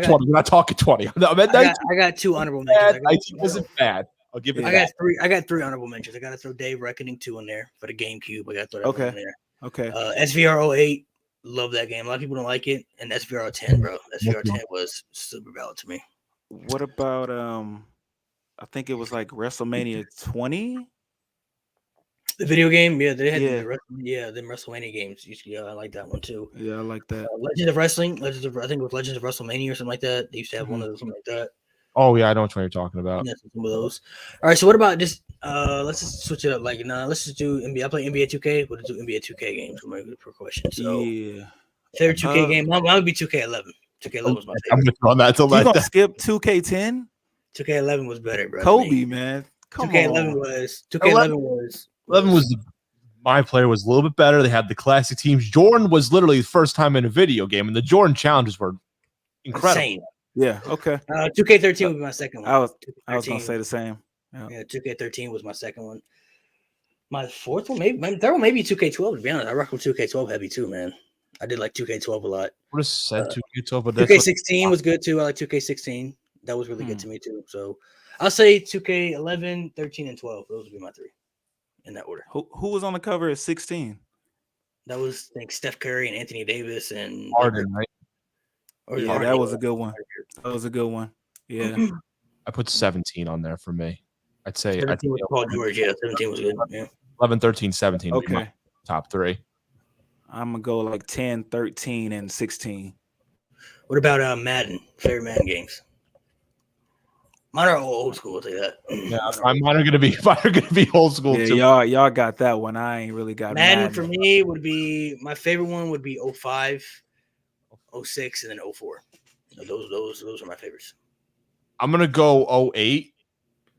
20. We're not talking 20. I got 2 honorable mentions. 19 wasn't bad. I'll give it that. I got 3 honorable mentions. I got to throw Dave Reckoning 2 in there for the GameCube. I got to throw that one in there. Okay. SVR 08, love that game. A lot of people don't like it. And SVR 10, bro. SVR 10 was super valid to me. What about I think it was like WrestleMania 20? The video game, yeah, they had the WrestleMania games. Yeah, I like that one too. Yeah, I like that. Legend of Wrestling, I think it was Legends of WrestleMania or something like that. They used to have one of those, something like that. Oh yeah, I know which one you're talking about. Yeah, some of those. All right, so what about just let's just switch it up. Like, let's just do NBA. I play NBA 2K. We'll do NBA 2K games per question. So favorite 2K game, mine would be 2K11. 2K11 was my favorite. I'm gonna throw that to you gonna skip 2K10? 2K11 was better, bro. Kobe, man. Come 2K11 on. was 2K11 was 11 was my player was a little bit better. They had the classic teams. Jordan was literally the first time in a video game, and the Jordan challenges were incredible. insane. Yeah, okay. 2K13 was my second one. I was gonna say the same. Yeah, 2K13 was my second one. My fourth one, maybe my third one, maybe 2K12. To be honest, I rock with 2K12 heavy too, man. I did like 2K12 a lot. What is said 2K12? But 2K16 was good too. I like 2K16. That was really good to me too. So I'll say 2K11, 13, and 12. Those would be my 3 in that order. Who was on the cover at 16? That was, I think, Steph Curry and Anthony Davis and Harden, right? Yeah, that was a good one. That was a good one. Yeah. I put 17 on there for me. I'd say 17 was Paul George. Yeah, 17 was good. Yeah. 11, 13, 17. Okay. My top 3. I'm gonna go like 10, 13, and 16. What about Madden? Favorite Madden games? Mine are old school. I'll tell you that. Yeah, mine are gonna be old school too. Y'all got that one. I ain't really got Madden. For me would be my favorite one would be 05, 06, and then 04. So those are my favorites. I'm gonna go 08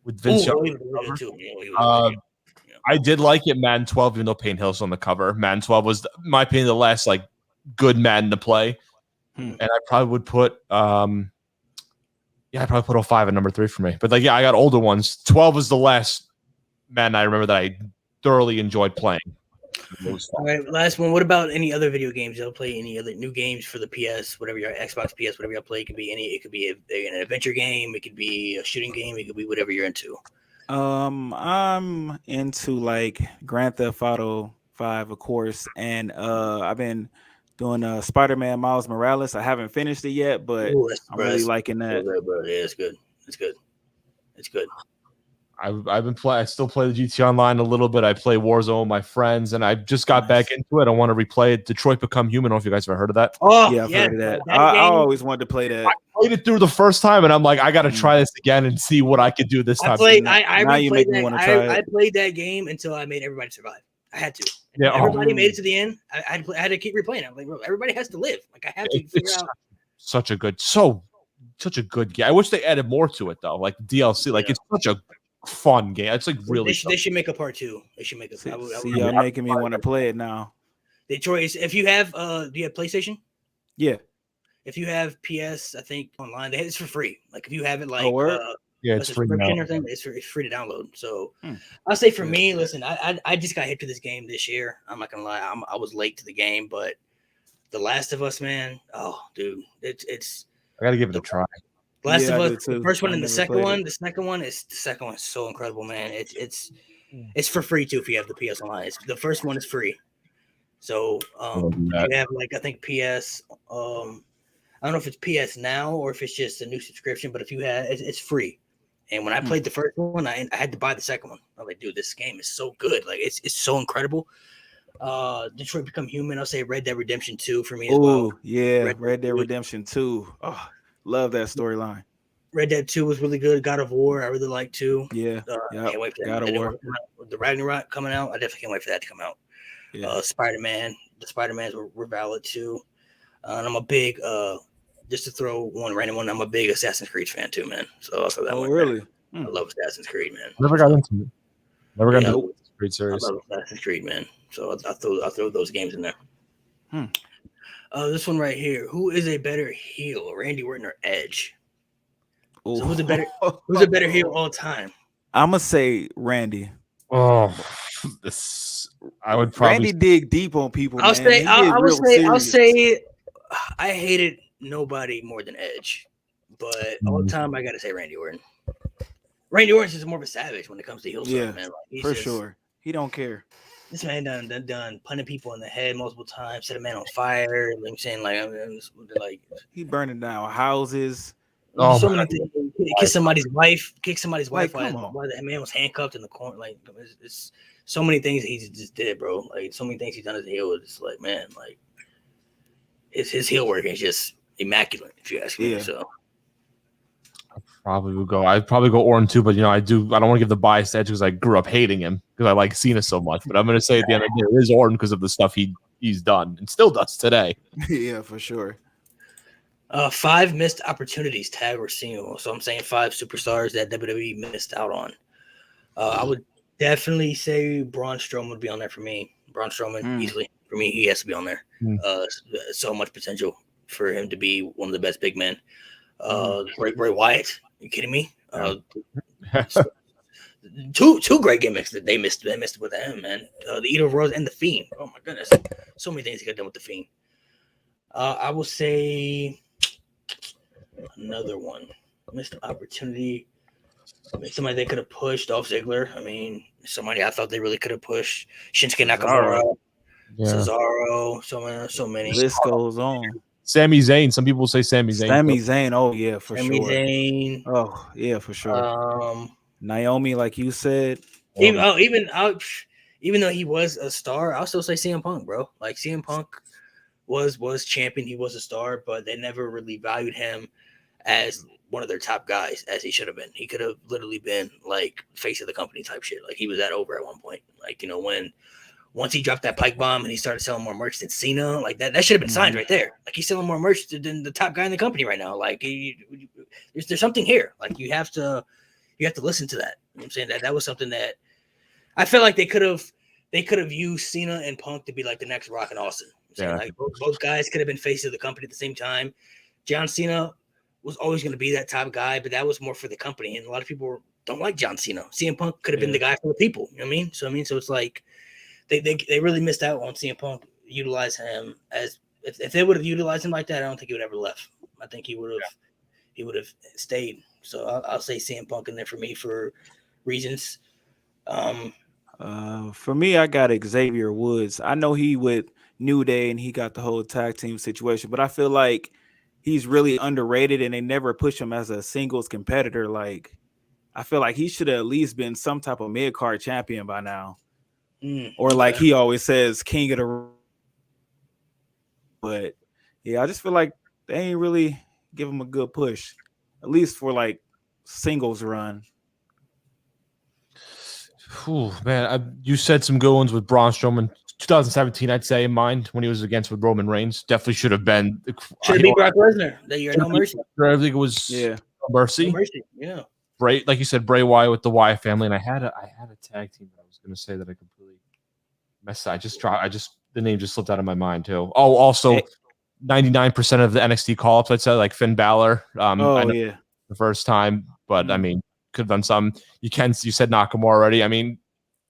with Vince Young. I did like it, Madden 12, even though Payne Hill's on the cover. Madden 12 was, in my opinion, the last like good Madden to play. And I probably would put I'd probably put 05 at number 3 for me. But like, yeah, I got older ones. 12 was the last Madden I remember that I thoroughly enjoyed playing. All right, last one. What about any other video games? Y'all play any other new games for the PS, whatever your Xbox PS, whatever y'all play? It could be it could be an adventure game, it could be a shooting game, it could be whatever you're into. I'm into like Grand Theft Auto 5, of course, and I've been doing Spider-Man Miles Morales. I haven't finished it yet, but I'm really liking that. Yeah, it's good. It's good. I've been I still play the GT Online a little bit. I play Warzone with my friends, and I just got back into it. I want to replay it. Detroit Become Human. I don't know if you guys ever heard of that. Oh, yeah, I've heard of that. I always wanted to play that. I played it through the first time, and I'm like, I got to try this again and see what I could do this time. I played that game until I made everybody survive. I had to. Yeah, everybody made it to the end. I had to keep replaying it. I'm like, bro, everybody has to live. Like, I have to figure out. Such a good game. I wish they added more to it though, like DLC. Like it's such a fun game. It's like really. They should make a part 2. They should make a. See, y'all making me want to play it now. Detroit. If you have, do you have PlayStation? Yeah. If you have PS, I think online it's for free. Like if you have it, like it's free now. It's free to download. So I'll say for me, listen, I just got hit to this game this year. I'm not gonna lie, I was late to the game, but The Last of Us, man, oh dude, it's. I gotta give it a try. Last of Us, the first one and the second one. The second one is so incredible, man. It's for free too if you have the PS Online. The first one is free. So you have like I think PS. I don't know if it's PS Now or if it's just a new subscription, but if you have, it's free. And when I played the first one, I had to buy the second one. I was like, dude, this game is so good. Like it's so incredible. Detroit Become Human. I'll say Red Dead Redemption 2 for me as well. Yeah, Red Dead Redemption 2. Oh, love that storyline. Red Dead 2 was really good. God of War, I really like too. Yeah, can't wait for that. God of War. The Ragnarok coming out, I definitely can't wait for that to come out. Yeah. Spider-Man, the Spider-Mans were valid too. And I'm a big, just to throw one random one, I'm a big Assassin's Creed fan too, man. So I'll throw that one. Really? I love Assassin's Creed, man. Never got into it. Never got into the Assassin's Creed series. I love Assassin's Creed, man. So I'll throw those games in there. This one right here. Who is a better heel, Randy Orton or Edge? So who's a better heel all time? I'm gonna say Randy. Oh, I would probably Randy dig deep on people. I'll say I hated nobody more than Edge, but all the time I gotta say Randy Orton. Randy Orton's just more of a savage when it comes to heel stuff, man. Like, for sure. He don't care. This man done punting people in the head multiple times, set a man on fire. Like I'm saying, like he burning down houses. So many things. Kick somebody's wife while the man was handcuffed in the corner. Like it's so many things he just did, bro. Like so many things he's done as a heel. It's like, man, like his heel work is just immaculate, if you ask me. Yeah. So I'd probably go Orton too, but I don't want to give the bias edge because I grew up hating him because I like Cena so much. But I'm gonna say at the end of the day, it is Orton because of the stuff he's done and still does today. Yeah, for sure. 5 missed opportunities, tag or single. So I'm saying 5 superstars that WWE missed out on. I would definitely say Braun Strowman would be on there for me. Braun Strowman, easily. For me, he has to be on there. So much potential for him to be one of the best big men. Bray Wyatt, are you kidding me? Two great gimmicks that they missed with him, man. The Eater of Rose and the Fiend. Oh my goodness, so many things he got done with the Fiend. I will say another one missed opportunity. Somebody they could have pushed. Dolph Ziggler. I mean, somebody I thought they really could have pushed. Shinsuke Nakamura, Cesaro. So many. List goes on. Sami Zayn. Some people say Sami Zayn. Sami Zayn. Oh yeah, for Sami sure. Zayn. Oh yeah, for sure. Naomi, like you said. Even though he was a star, I'll still say CM Punk, bro. Like CM Punk was champion. He was a star, but they never really valued him as one of their top guys as he should have been. He could have literally been like face of the company type shit. Like he was that over at one point. Like, once he dropped that pike bomb and he started selling more merch than Cena, like that should have been signed right there. Like he's selling more merch than the top guy in the company right now. Like there's something here. Like you have to listen to that. You know what I'm saying? That was something that I feel like they could have used Cena and Punk to be like the next Rock and Austin. Like both guys could have been face of the company at the same time. John Cena was always going to be that top guy, but that was more for the company. And a lot of people don't like John Cena. CM Punk could have been the guy for the people. You know what I mean? So it's like they really missed out on CM Punk utilize him as if they would have utilized him like that. I don't think he would have ever left. I think he would have stayed. So I'll say CM Punk in there for me for reasons. For me, I got Xavier Woods. I know he with New Day and he got the whole tag team situation, but I feel like he's really underrated and they never push him as a singles competitor. Like I feel like he should have at least been some type of mid-card champion by now. Or like he always says, king of the. But yeah, I just feel like they ain't really give him a good push, at least for like singles run. Ooh, man, you said some good ones with Braun Strowman. 2017, I'd say in mind when he was against with Roman Reigns, definitely should have been. Should be Brock Lesnar that year. No Mercy. I think it was Mercy. No Mercy. Yeah. Bray, like you said, Bray Wyatt with the Wyatt family, and I had a tag team that I was going to say that I completely messed up. The name just slipped out of my mind too. Oh, also, 99% of the NXT call-ups, I'd say, like Finn Balor. The first time, but I mean, could have done some. You said Nakamura already. I mean,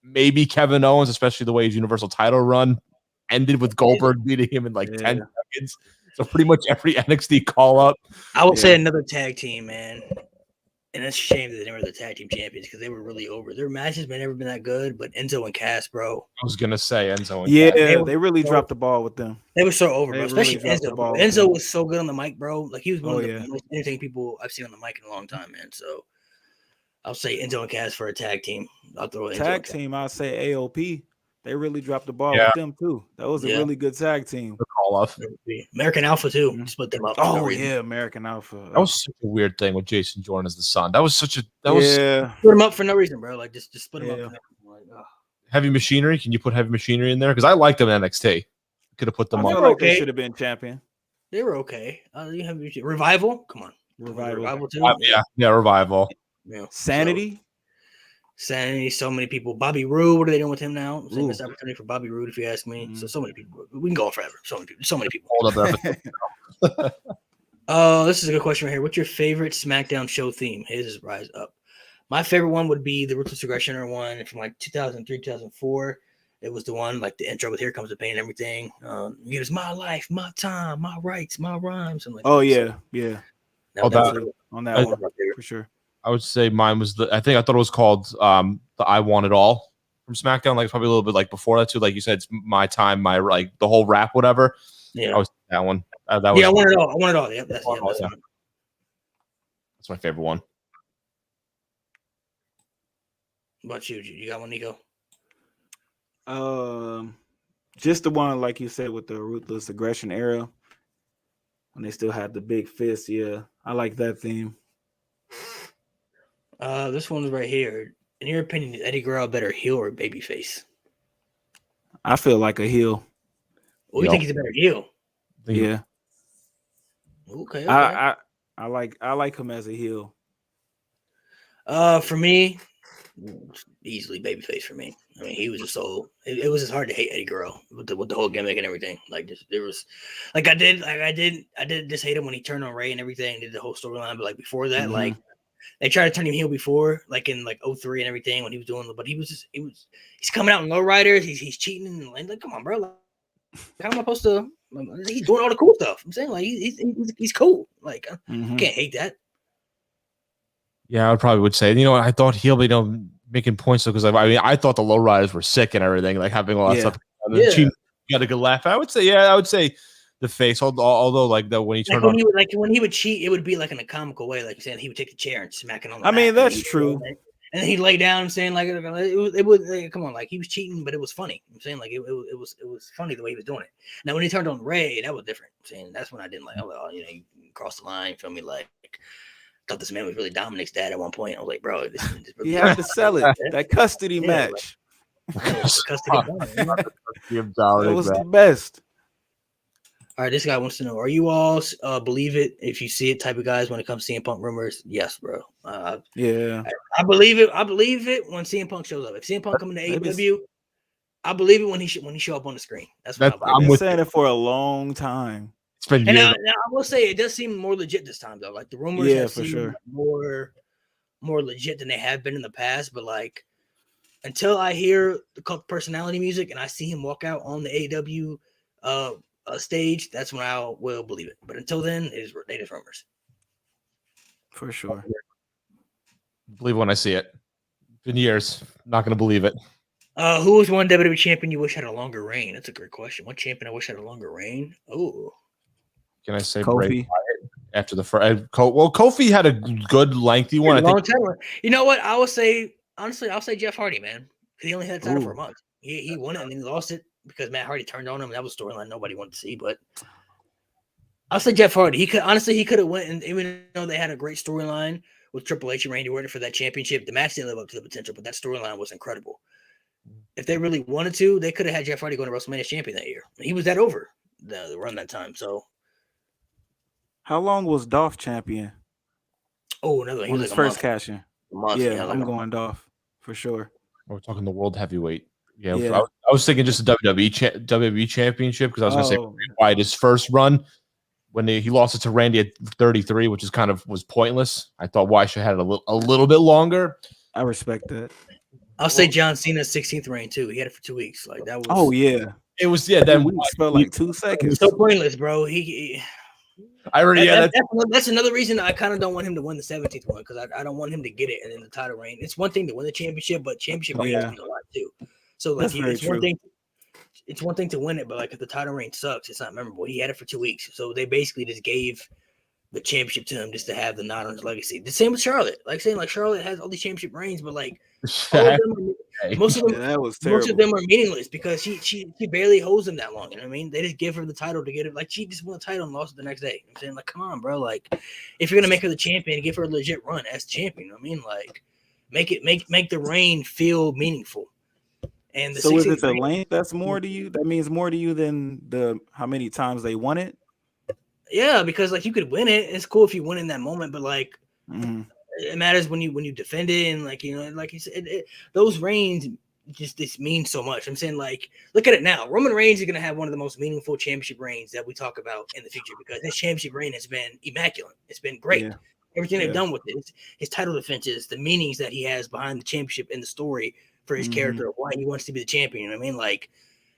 maybe Kevin Owens, especially the way his Universal title run ended with Goldberg beating him in like 10 seconds. So pretty much every NXT call-up. I would say another tag team, man. And it's a shame that they were the tag team champions because they were really over. Their matches may never been that good, but Enzo and Cass, bro. I was gonna say Enzo. And Yeah, they really dropped the ball with them. They were so over, bro. They Especially really dropped the Enzo. ball Bro. with Enzo them. was so good on the mic, bro. Like he was one Oh, of the yeah. most entertaining people I've seen on the mic in a long time, man. So I'll say Enzo and Cass for a tag team. I'll throw Enzo Tag and Cass. team, I'll say AOP. They really dropped the ball Yeah. with them too. That was a Yeah. really good tag team. the call off. American Alpha too. Mhm. Split them up. for no Oh reason. yeah, American Alpha. That was such a weird thing with Jason Jordan as the son. That was such a was yeah. Split them up for no reason, bro. Like just split them Yeah. up. Like, Heavy Machinery. Can you put Heavy Machinery in there? Because I liked them in NXT. Could have put them I on. feel were like they okay. should have been champion. They were okay. You have Revival. Come on, Revival. too. Yeah, Revival. Yeah. Sanity. Sanity. So many people. Bobby Roode. What are they doing with him now? It's like Ooh. this opportunity for Bobby Roode, if you ask me. Mm. So many people. We can go on forever. So many people. So many people. Hold up, everything. This is a good question right here. What's your favorite SmackDown show theme? His is Rise Up. My favorite one would be the Ruthless Aggressioner one from like 2003, 2004. It was the one like the intro with "Here Comes the Pain" and everything. It was my life, my time, my rights, my rhymes. And like, Oh yeah, yeah. that was On that I- one my favorite. for sure. I would say mine was I thought it was called the I Want It All from SmackDown. Like probably a little bit like before that too. Like you said, it's my time, my like the whole rap, whatever. Yeah, I was that one. That was I want it all. I want it all. Yep, that's Yeah. one. that's my favorite one. What about you? You got one, Nico? Just the one like you said with the Ruthless Aggression era when they still had the big fist. Yeah, I like that theme. This one's right here. In your opinion, is Eddie Guerrero better heel or babyface? I feel like a heel. Well, you think he's a better heel? Yeah, Okay. I like him as a heel. For me, easily babyface for me. I mean, he was just so it was just hard to hate Eddie Guerrero with the whole gimmick and everything. Like there was like I did just hate him when he turned on Ray and everything, did the whole storyline. But like before that, Mhm. like they tried to turn him heel before, like in like 03 and everything when he was doing. But he's coming out in lowriders. He's cheating and like come on, bro. Like, how am I supposed to? He's doing all the cool stuff. I'm saying like he's cool. Like Mhm. I can't hate that. Yeah, I probably would say. I thought he'll be making points because I thought the lowriders were sick and everything, like having all that Yeah. stuff. Yeah. You got a good laugh. I would say the face. Although like when he turned on. When he would cheat, it would be like in a comical way, like you're saying he would take the chair and smack it on the I mean, mat, that's true. And then he'd lay down saying like it was like, come on, like he was cheating, but it was funny. I'm saying like it was funny the way he was doing it. Now when he turned on Ray, that was different. I'm saying that's when I didn't like. Oh, you crossed the line. Feel me? Like thought this man was really Dominic's dad at one point. I was like, bro, this He had to sell it. That custody Yeah, match. custody. All That was the best. right, this guy wants to know: are you all believe it if you see it type of guys when it comes to CM Punk rumors? Yes, bro. Yeah. I believe it. I believe it when CM Punk shows up. If CM Punk coming to AEW, I believe it when he show up on the screen. That's what I'm I've been with saying it for a long time. It's been And years. now I will say it does seem more legit this time though. Like the rumors Yeah, have for seemed sure. more legit than they have been in the past. But like until I hear the Cult Personality music and I see him walk out on the AEW stage, that's when I will believe it. But until then, it is rumors. For sure. Believe when I see it. Been years. Not gonna believe it. Who was one WWE champion you wish had a longer reign? That's a great question. What champion I wish had a longer reign? Oh, Can I say Kofi. Bray Wyatt after the first? Well, Kofi had a good lengthy one. I long think. time. You know what? I will say honestly, I'll say Jeff Hardy, man. He only had the title for a Ooh. month. He won it and then he lost it because Matt Hardy turned on him. That was a storyline nobody wanted to see. But I'll say Jeff Hardy. He could have went, and even though they had a great storyline with Triple H and Randy Orton for that championship, the match didn't live up to the potential. But that storyline was incredible. If they really wanted to, they could have had Jeff Hardy going to WrestleMania champion that year. He was that over the run that time. So, How long was Dolph champion? another one. He On was his like first cash in. a month. Yeah, like I'm a going Dolph for sure. We're talking the world heavyweight. Yeah, Yeah. I was thinking just a WWE championship because I was going to say Oh. Bray Wyatt, his first run when he lost it to Randy at 33, which is was pointless. I thought Wyatt should have had it a little bit longer. I respect that. I'll say John Cena's 16th reign too. He had it for 2 weeks. Like that was. Oh yeah. It was then We spent like 2 It was seconds. so pointless, bro. I already that's another reason I kind of don't want him to win the 17th one because I don't want him to get it and then the title reign. It's one thing to win the championship, but championship reigns mean a lot too. So like it's one thing to win it, but like if the title reign sucks, it's not memorable. He had it for 2 weeks, so they basically just gave the championship to him just to have the nod on his legacy. The same with Charlotte. Like saying like Charlotte has all these championship reigns, but like most of them are meaningless because she barely holds them that long. You know what I mean? They just give her the title to get it. Like she just won the title and lost it the next day. I'm saying like, come on, bro. Like if you're gonna make her the champion, give her a legit run as champion. You know what I mean? Like make the reign feel meaningful. And so is it the length that's more to you? That means more to you than the how many times they won it? Yeah, because like you could win it. It's cool if you win in that moment, but like it matters when you defend it and like like you said, those reigns just mean so much. I'm saying like look at it now. Roman Reigns is gonna have one of the most meaningful championship reigns that we talk about in the future because his championship reign has been immaculate. It's been great. Yeah. Everything they've done with it, his title defenses, the meanings that he has behind the championship and the story for his character of why he wants to be the champion. You know what I mean? Like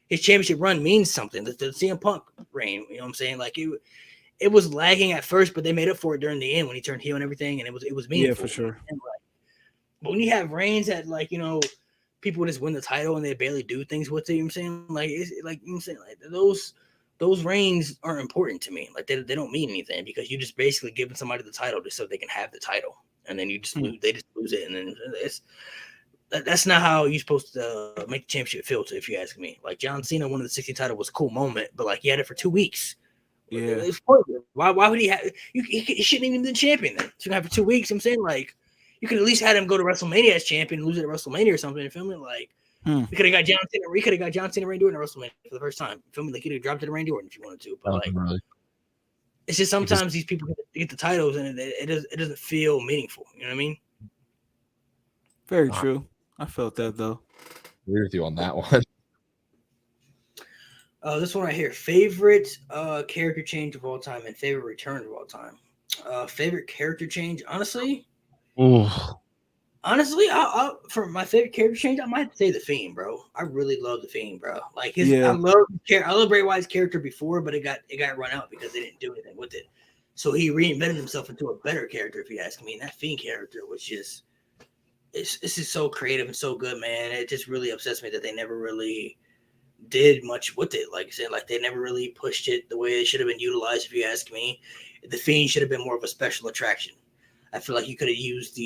his championship run means something. The CM Punk reign, you know what I'm saying? Like it was lagging at first, but they made up for it during the end when he turned heel and everything, and it was meaningful. Yeah, for sure. And but when you have reigns that like people just win the title and they barely do things with it, you know what I'm saying? Like it's like you know what I'm saying, like those reigns aren't important to me. Like they don't mean anything because you just basically giving somebody the title just so they can have the title, and then you just they just lose it, and then that's not how you're supposed to make the championship feel. If you ask me, like John Cena winning the 60 title was a cool moment, but like he had it for 2 weeks. Yeah, it's why would he have? He shouldn't even be the champion then. Should have for 2 weeks. I'm saying like you could at least have him go to WrestleMania as champion, lose it at WrestleMania or something. You feel me? Like we could have got John Cena. We could have got John Cena Randy Orton at WrestleMania for the first time. You feel me? Like he could have dropped it to Randy Orton if you wanted to, but like it's just sometimes these people get the titles and it doesn't feel meaningful. You know what I mean? Very true. I felt that though. I agree with you on that one. This one right here. Favorite character change of all time and favorite return of all time. Favorite character change, honestly. Honestly, for my favorite character change, I might have to say the Fiend, bro. I really love the Fiend, bro. Like I love Bray Wyatt's character before, but it got run out because they didn't do anything with it. So he reinvented himself into a better character, if you ask me. And that Fiend character was just it's just so creative and so good, man. It just really upsets me that they never really did much with it. Like I said, like they never really pushed it the way it should have been utilized, if you ask me. The Fiend should have been more of a special attraction. I feel like you could have used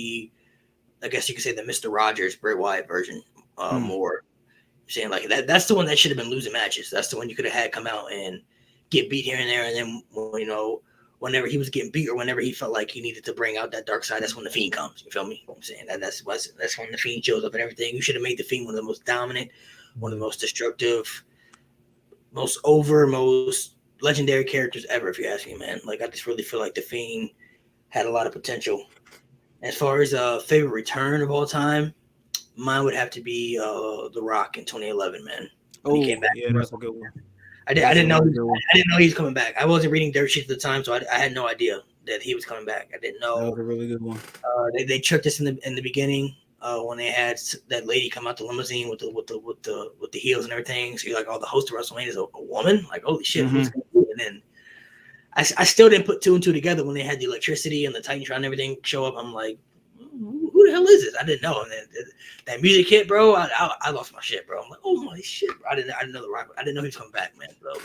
I guess you could say the Mr. Rogers Bray Wyatt version more. You're saying like that's the one that should have been losing matches. That's the one you could have had come out and get beat here and there, and then whenever he was getting beat or whenever he felt like he needed to bring out that dark side, that's when the Fiend comes. You feel me? You know what I'm saying that's when the Fiend shows up and everything. You should have made the Fiend one of the most dominant, one of the most destructive, most legendary characters ever, if you ask me, man. Like I just really feel like the Fiend had a lot of potential. As far as favorite return of all time, mine would have to be The Rock in 2011, man. He came back. Yeah, that's a good one. I didn't know he was coming back. I wasn't reading dirt sheets at the time, so I had no idea that he was coming back. I didn't know. That was a really good one. They tricked us in the beginning when they had that lady come out the limousine with the heels and everything. So you're like, oh, the host of WrestleMania is a woman. Like, holy shit! Who's gonna do it? And then I still didn't put two and two together when they had the electricity and the Titantron and everything show up. I'm like, who the hell is this? I didn't know. And then that music hit, bro. I lost my shit, bro. I'm like, oh my shit, bro. I didn't know The Rock. I didn't know he was coming back, man. So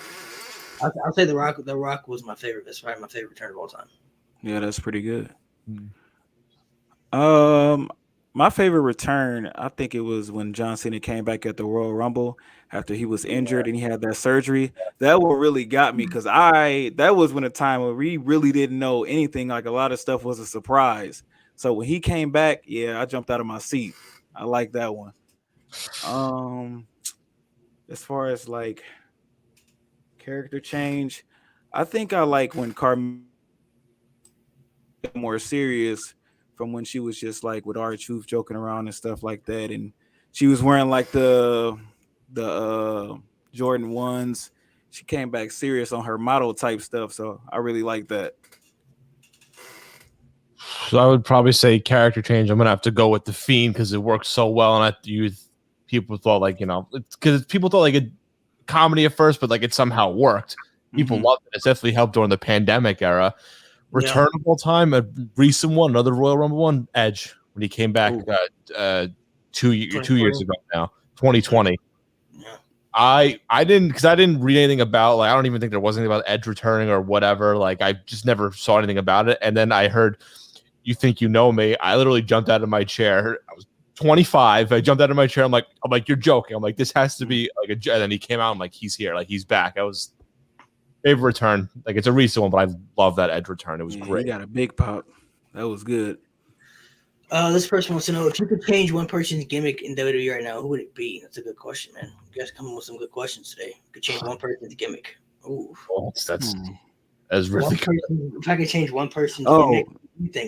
I'll say The Rock. The Rock was my favorite. That's probably my favorite return of all time. Yeah, that's pretty good. My favorite return, I think it was when John Cena came back at the Royal Rumble after he was injured and he had that surgery. That one really got me because that was when a time where we really didn't know anything. Like a lot of stuff was a surprise. So when he came back, yeah, I jumped out of my seat. I like that one. As far as like character change, I think I like when Carmella more serious from when she was just like with R-Truth joking around and stuff like that, and she was wearing like the Jordan 1s. She came back serious on her model type stuff, so I really like that. So I would probably say character change. I'm gonna have to go with the Fiend because it works so well, and people thought like because people thought like a comedy at first, but like it somehow worked. People loved it. It's definitely helped during the pandemic era. Return of all time, a recent one, another Royal Rumble one, Edge, when he came back 2 years ago now, 2020. Yeah. I didn't read anything about, like, I don't even think there was anything about Edge returning or whatever. Like, I just never saw anything about it. And then I heard "You Think You Know Me." I literally jumped out of my chair. I was 25. I jumped out of my chair. I'm like, you're joking. I'm like, this has to be like a. And then he came out. I'm like, he's here. Like, he's back. I was favorite return. Like, it's a recent one, but I love that Edge return. It was great. He got a big pop. That was good. This person wants to know, if you could change one person's gimmick in WWE right now, who would it be? That's a good question, man. You guys coming with some good questions today. You could change one person's gimmick. Ooh. Oh, that's really good. If I could change one person's gimmick,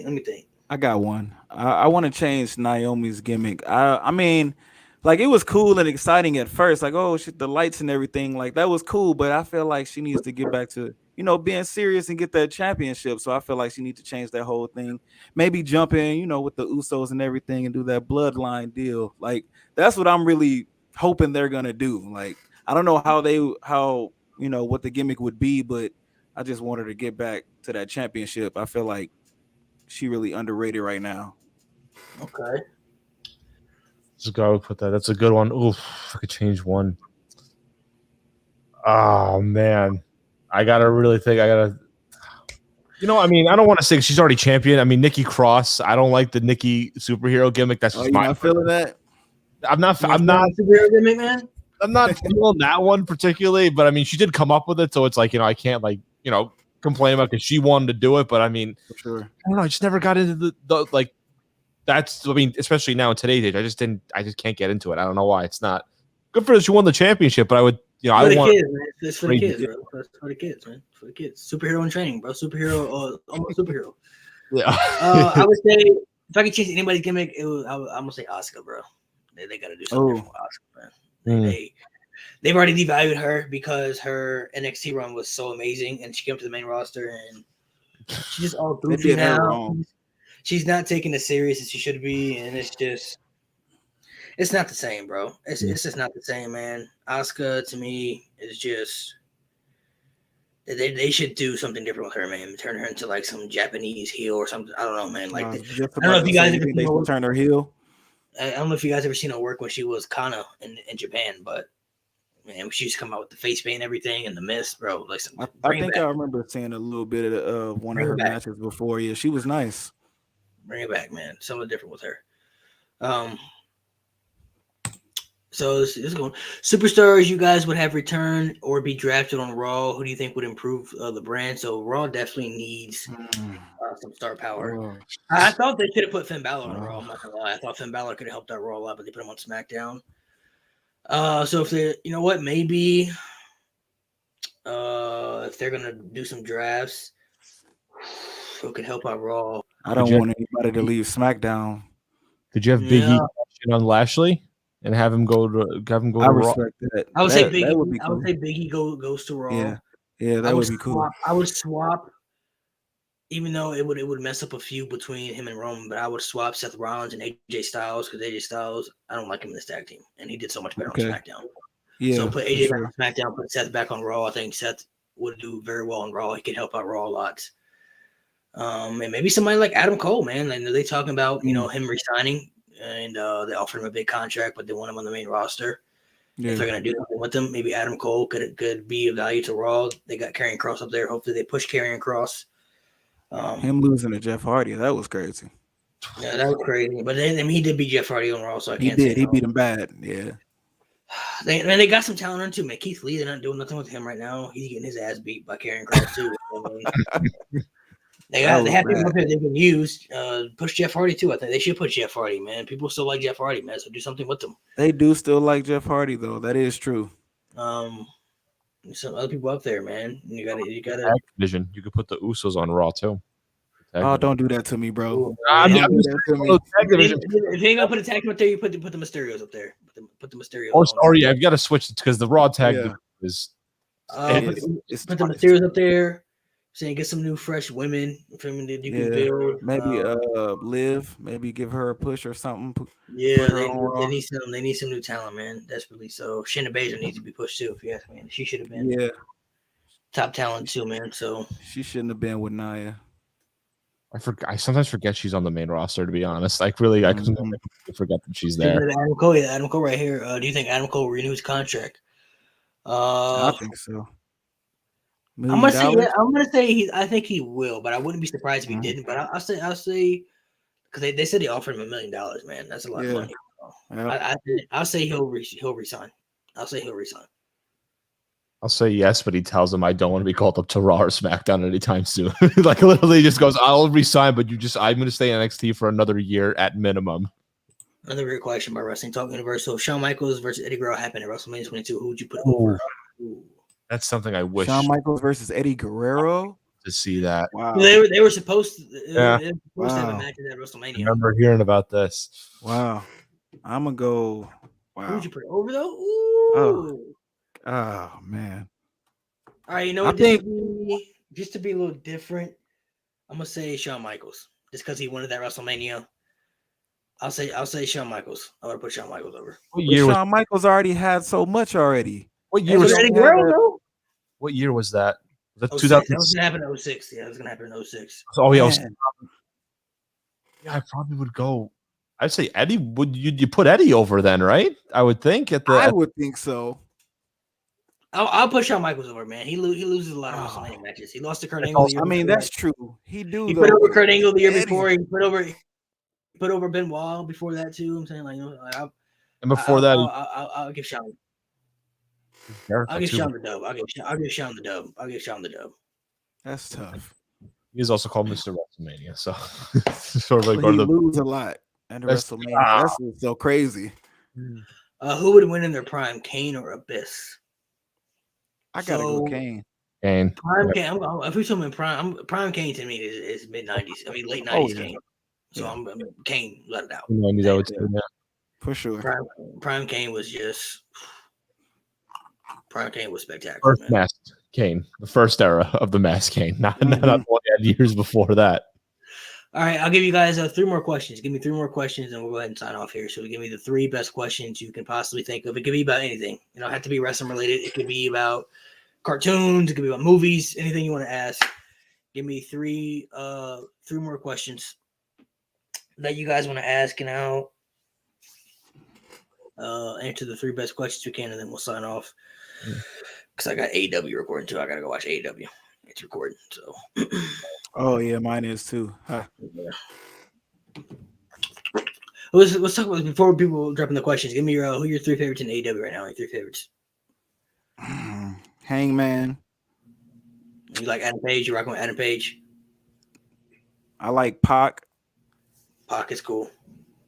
let me think. I got one. I want to change Naomi's gimmick. I mean, like, it was cool and exciting at first. Like, oh shit, the lights and everything. Like, that was cool. But I feel like she needs to get back to, being serious and get that championship. So I feel like she needs to change that whole thing. Maybe jump in, with the Usos and everything and do that bloodline deal. Like, that's what I'm really hoping they're gonna do. Like, I don't know how what the gimmick would be, but I just want her to get back to that championship. I feel like she really underrated right now. Okay. Let's go put that. That's a good one. Oof, I could change one. Oh man, I gotta really think. I mean, I don't want to say she's already champion. I mean, Nikki Cross. I don't like the Nikki superhero gimmick. That's just not feeling that. I'm not superhero gimmick, man. I'm not feeling that one particularly, but I mean, she did come up with it, so it's like, I can't complain about because she wanted to do it. But I mean, for sure, I don't know. I just never got into the like. That's, I mean, especially now in today's age, I just can't get into it. I don't know why. It's not good for her. She won the championship, but I would, I want. It's for the kids, bro. It's for the kids, man. It's for the kids. Superhero in training, bro. Superhero, almost superhero. Yeah. I would say, if I could change anybody's gimmick, I'm gonna say Asuka, bro. They got to do something with Asuka, man. They've already devalued her because her NXT run was so amazing, and she came to the main roster, and she's just all goofy now. She's not taking it serious as she should be, and it's not the same, bro. It's just not the same, man. Asuka, to me, is just they should do something different with her, man. Turn her into like some Japanese heel or something. I don't know, man. Like, I don't know if you guys ever they should turn her heel. I don't know if you guys ever seen her work when she was Kana in Japan, but man, she used to come out with the face paint and everything and the mist, bro. Like, I think I remember seeing a little bit of one of her matches before. Yeah, she was nice. Bring it back, man. Something different with her. So this is going. Superstars you guys would have returned or be drafted on Raw. Who do you think would improve the brand? So Raw definitely needs some star power. I thought they could have put Finn Balor on Raw. I'm not gonna lie. I thought Finn Balor could have helped out Raw a lot, but they put him on SmackDown. So if they, maybe if they're gonna do some drafts, who could help out Raw? I don't want anybody to leave SmackDown. Could you have Big E on Lashley and have him go to I respect Raw? that. I would say Big E. Cool. I would say Big E goes to Raw. Yeah, that would be cool. I would swap, even though it would mess up a feud between him and Roman, but I would swap Seth Rollins and AJ Styles because AJ Styles, I don't like him in this tag team, and he did so much better on SmackDown. Yeah, so put AJ back on SmackDown, put Seth back on Raw. I think Seth would do very well on Raw. He could help out Raw a lot. And maybe somebody like Adam Cole, man. Like, they talking about him resigning, and they offered him a big contract, but they want him on the main roster. If they're gonna do something with him, maybe Adam Cole could be of value to Raw. They got Karrion Kross up there. Hopefully, they push Karrion Kross. Him losing to Jeff Hardy, that was crazy. Yeah, that was crazy. But then he did beat Jeff Hardy on Raw, so I can't. He beat him bad. Yeah. They got some talent on too, man. Keith Lee, they're not doing nothing with him right now. He's getting his ass beat by Karrion Kross too. They have people up there they can use. Push Jeff Hardy too. I think they should push Jeff Hardy, man. People still like Jeff Hardy, man. So do something with them. They do still like Jeff Hardy, though. That is true. Some other people up there, man. You gotta division. You could put the Usos on Raw too. Oh, don't do that to me, bro. If you ain't gonna put a tag team up there, you put the Mysterios up there. Put the Mysterios. Or yeah, you got to switch it because the Raw tag is. Put the Mysterios up there. Saying get some new fresh women from that you can build. Maybe Liv, maybe give her a push or something. Yeah, they need some new talent, man. Desperately. So Shayna Baszler needs to be pushed too. If you ask me, she should have been. Yeah. top talent too, man. So She shouldn't have been with Nia. I sometimes forget she's on the main roster. To be honest, like really, I completely forget that she's there. Adam Cole, yeah, Adam Cole right here. Do you think Adam Cole will renew his contract? I think so. I'm gonna say, yeah, I'm gonna say I think he will, but I wouldn't be surprised if he didn't. But I'll say because they said they offered him $1 million, man. That's a lot of money. I'll say he'll resign. I'll say he'll resign. I'll say yes, but he tells him I don't want to be called up to Raw or SmackDown anytime soon. Like literally just goes, I'll resign, but I'm going to stay in NXT for another year at minimum. Another great question by Wrestling Talk Universal. Shawn Michaels versus Eddie Guerrero happened at WrestleMania 22. Who would you put over? That's something I wish. Shawn Michaels versus Eddie Guerrero. To see that. Wow. They were supposed to. They were supposed to have a match at WrestleMania. I remember hearing about this. Wow. I'm gonna go. Wow. Who would you put over though? Ooh. Oh man. All right, you know what? Just to be a little different, I'm gonna say Shawn Michaels. Just because he wanted that WrestleMania. I'll say Shawn Michaels. I would put Shawn Michaels over. Shawn Michaels already had so much already. What year was Eddie Guerrero? What year was that? Was that 2000? That was gonna happen in 06. Yeah, it was gonna happen in 06. Oh yeah, I probably would go. I'd say Eddie. Would you put Eddie over then, right? I would think I would think so. I'll put Shawn Michaels over, man. He loses a lot of WrestleMania matches. He lost to Kurt Angle. I mean, that's true. He put over Kurt Angle the year before. He put over Benoit before that too. I'm saying, like, you know, and before that, I'll give Shawn. I'll give Shawn the dub. I'll give Shawn the dub. That's tough. He is also called Mr. WrestleMania, so sort of like he lose a lot at WrestleMania. That's so crazy. Who would win in their prime, Kane or Abyss? I gotta go Kane. Kane. Prime Kane. If we're talking prime Kane to me is mid 90s. I mean late 90s Kane. So I'm Kane, let it out. 90s, I would say, for sure. Prime Kane was just. Prime Kane was spectacular. First masked Kane, the first era of the masked Kane, not what had years before that. All right, I'll give you guys 3 more questions. Give me 3 more questions, and we'll go ahead and sign off here. So give me the 3 best questions you can possibly think of. It could be about anything. You don't have to be wrestling related. It could be about cartoons. It could be about movies. Anything you want to ask. Give me 3 more questions that you guys want to ask, and I'll answer the 3 best questions we can, and then we'll sign off. Because I got AEW recording too. I gotta go watch AEW. It's recording. So. Oh yeah, mine is too. Huh. Yeah. Let's talk about before people dropping the questions. Give me your who your 3 favorites in AEW right now. Your 3 favorites. Hangman. You like Adam Page? You rocking with Adam Page? I like Pac. Pac is cool.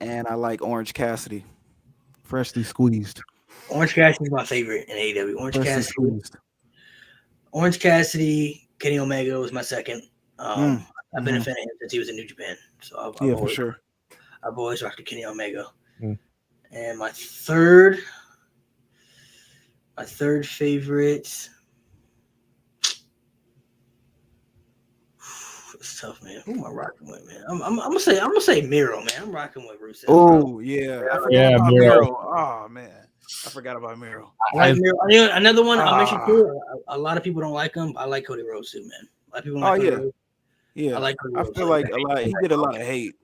And I like Orange Cassidy. Freshly squeezed. Orange Cassidy is my favorite in AEW. Orange Cassidy, Kenny Omega was my second. I've been a fan of him since he was in New Japan. So for sure. I've always rocked Kenny Omega. And my third favorite. It's tough, man. Who am I rocking with, man? I'm gonna say Miro, man. I'm rocking with Rusev. Oh yeah, I forgot about Miro. Oh man. I forgot about Miro. Another one I mentioned too. A lot of people don't like him. I like Cody Rhodes too, man. A lot of people don't like Cody Rhodes. Yeah. I like Cody Rhodes. I feel like he get a lot of hate.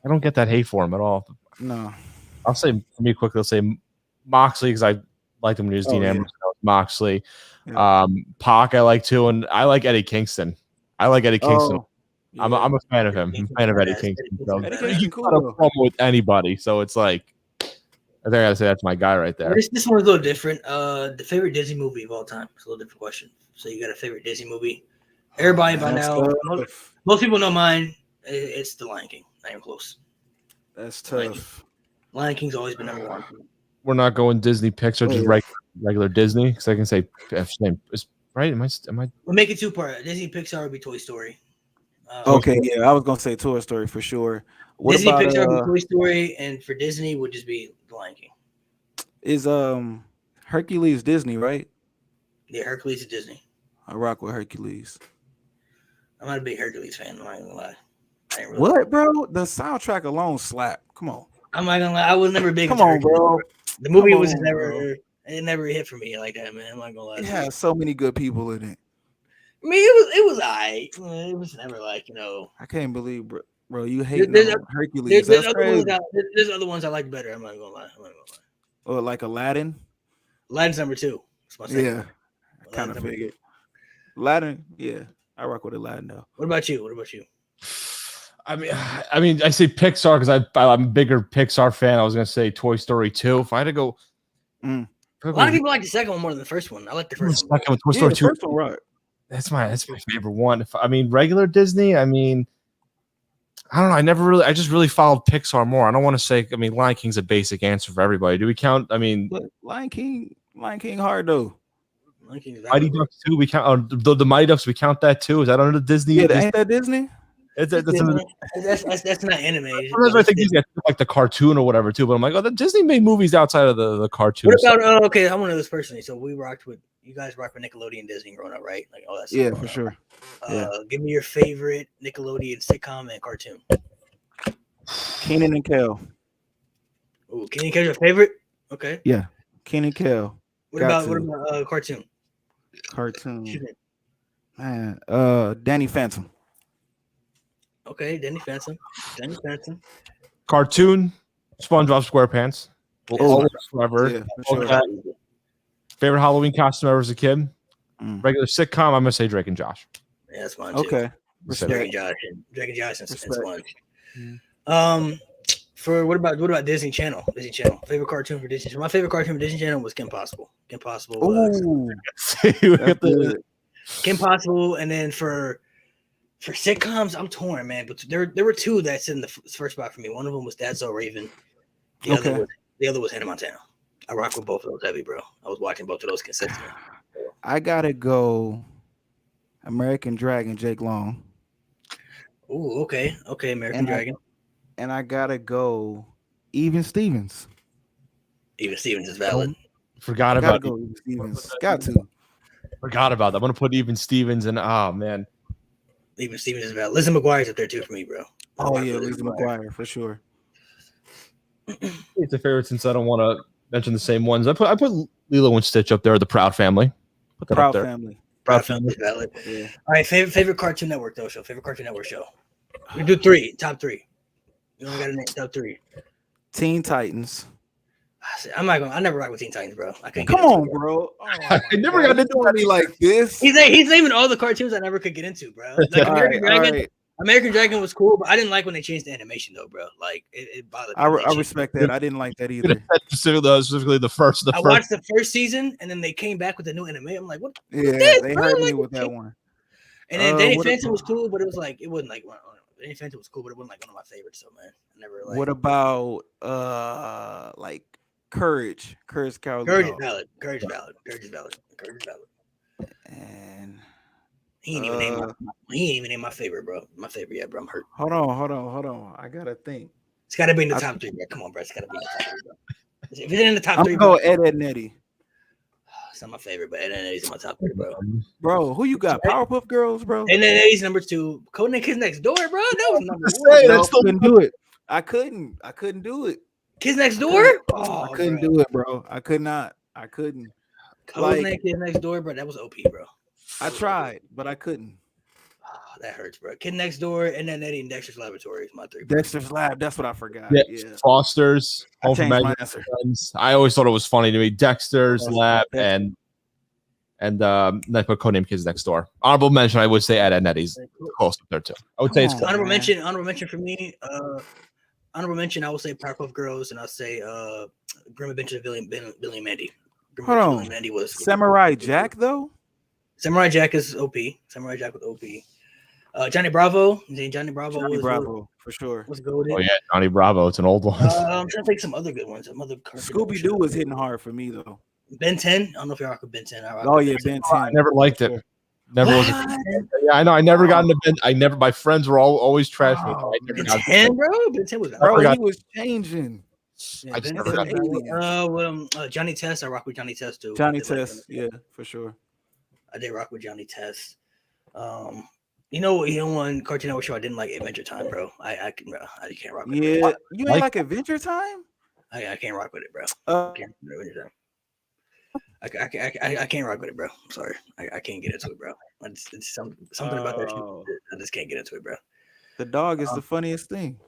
I don't get that hate for him at all. No. I'll say for me quickly. I'll say Moxley because I liked him when he was Dean Ambrose. Moxley, Pac I like too, and I like Eddie Kingston. I'm a fan of him. I'm a fan of Eddie Kingston. So he's not a problem with anybody. So it's like. I think I gotta say that's my guy right there. This one's a little different. The favorite Disney movie of all time. It's a little different question. So you got a favorite Disney movie? Everybody by now, most people know mine. It's The Lion King. Not even close. That's tough. Lion King's always been number 1. We're not going Disney Pixar, just regular Disney, because I can say is right. Am I? We'll make it 2-part. Disney Pixar would be Toy Story. Okay, yeah, I was gonna say Toy Story for sure. What Disney about, Pixar would be Toy Story, and for Disney would just be The Lion King. Is Hercules Disney, right? Yeah, Hercules is Disney. I rock with Hercules. I'm not a big Hercules fan. I'm not gonna lie. What, bro? The soundtrack alone slap. Come on. I'm not gonna lie. I was never big. Come on, bro. The movie was never. It never hit for me like that, man. I'm not gonna lie. It has so many good people in it. I mean, it was alright. It was never like, you know. I can't believe, bro, you hating There's, on Hercules. there's That's other crazy. ones. There's other ones I like better. I'm not gonna lie. Or like Aladdin. Aladdin's number 2. That's my second. Yeah, I kind of figured. Aladdin, yeah, I rock with Aladdin though. What about you? I mean, I say Pixar because I'm a bigger Pixar fan. I was gonna say Toy Story 2. If I had to go, a lot of people like the second one more than the first one. I like the first one. Second one, Toy Story 2. First one, right? That's my favorite one. I mean, regular Disney. I mean, I don't know. I just really followed Pixar more. I don't want to say. I mean, Lion King's a basic answer for everybody. Do we count? I mean, but Lion King hard though. Mighty Ducks 2. We count the Mighty Ducks. We count that too. Is that under the Disney? Yeah, ain't that Disney? That's not anime. Sometimes I think these guys like the cartoon or whatever too. But I'm like, oh, the Disney made movies outside of the cartoon. What about? Okay, I want to know this personally. So you guys rocked with Nickelodeon, Disney growing up, right? Like, that's yeah, for sure. Give me your favorite Nickelodeon sitcom and cartoon. Kenan and Kel. Ooh, Kenan and Kel's your favorite? Okay. Yeah, Kenan and Kel. What about cartoon? Cartoon. Man, Danny Phantom. Okay, Danny Phantom. Cartoon, SpongeBob SquarePants. Forever. Yeah, for sure. Favorite Halloween costume ever as a kid. Regular sitcom, I'm gonna say Drake and Josh. Yeah, that's mine too. Okay. Drake and Josh and Sponge. For what about Disney Channel? Favorite cartoon for Disney Channel. My favorite cartoon for Disney Channel was Kim Possible. Kim Possible was Kim Possible, and then for sitcoms, I'm torn, man. But there were two that's in the first spot for me. One of them was That's So Raven. The other was Hannah Montana. I rock with both of those heavy, bro. I was watching both of those consistently. I gotta go American Dragon, Jake Long. Ooh, okay, American Dragon. And I gotta go Even Stevens. Even Stevens is valid. Forgot about Even Stevens. Got to. Forgot about that. I'm gonna put Even Stevens and man. Even Stevens is valid. Lizzie McGuire's up there too for me, bro. Oh yeah, Lizzie McGuire for sure. It's a favorite since I don't want to mention the same ones. I put Lilo and Stitch up there. The Proud Family. Put that Proud up there. Family. Proud Family is valid. Yeah. All right, favorite Cartoon Network though show. Favorite Cartoon Network show. We do 3, top 3. You only got to name top 3. Teen Titans. I'm not going. I never rock with Teen Titans, bro. I can't. Come on, bro. Oh, I never got into me like this. He's naming all the cartoons I never could get into, bro. Like American Dragon was cool, but I didn't like when they changed the animation though, bro. Like it bothered me. I respect that. I didn't like that either. Specifically the first. I watched the first season, and then they came back with the new anime. I'm like, what? Yeah, they hurt me with that one. And then Danny Phantom was cool, but it wasn't like Danny Phantom was cool, but it wasn't like one of my favorites. So man, I never like. What about like Courage? Courage is valid. Courage is valid. And he ain't even named my favorite, bro. My favorite, yeah, bro. I'm hurt. Hold on. I gotta think. It's gotta be in the top 3, bro. Come on, bro. It's gotta be in the top 3, bro. If it's in the top 3, I'm gonna go Ed and Eddie. It's not my favorite, but Ed and Eddie's in my top 3, bro. Bro, who you got? Powerpuff Girls, bro. Ed and Eddie's number 2. Codename Kids Next Door, bro. That was number 1. Couldn't do it. I couldn't do it. Kids Next Door? I couldn't do it, bro. I could not. I couldn't. Codename Kids Next Door, bro. That was OP, bro. I tried, but I couldn't. Oh, that hurts, bro. Kid Next Door, and then Eddie and Dexter's Laboratory is my 3. Dexter's Lab. That's what I forgot. Yeah. Foster's. I changed my answer. I always thought it was funny to me. Dexter's Lab and then I put Codename Kids Next Door. Honorable mention, I would say Ed and Eddie's close up there too. I would say it's honorable mention for me. Honorable mention, I will say Powerpuff Girls, and I'll say Grim Adventures of Billy and Mandy. Hold on. Mandy was Samurai Jack though. Samurai Jack is OP. Samurai Jack was OP. Johnny Bravo. Johnny Bravo for sure. Was golden. Oh yeah, Johnny Bravo. It's an old one. I'm trying to think some other good ones. Scooby Doo was hitting hard for me though. Ben 10. I don't know if you rock with Ben 10. Ben 10. I never liked it. Never was. Yeah, I know. I never got into Ben. My friends were always trash. Ben 10, bro. Ben 10 was. Bro, he was changing. Yeah, I just never got Johnny Test. I rock with Johnny Test too. Johnny Test, yeah, for sure. I did rock with Johnny Test. You know one Cartoon Network show I didn't like, Adventure Time, bro. I can't rock with it. Yeah, you ain't like Adventure Time? I can't rock with it, bro. I can't rock with it, bro. I'm sorry. I can't get into it, bro. It's something about that shit. I just can't get into it, bro. The dog is the funniest thing.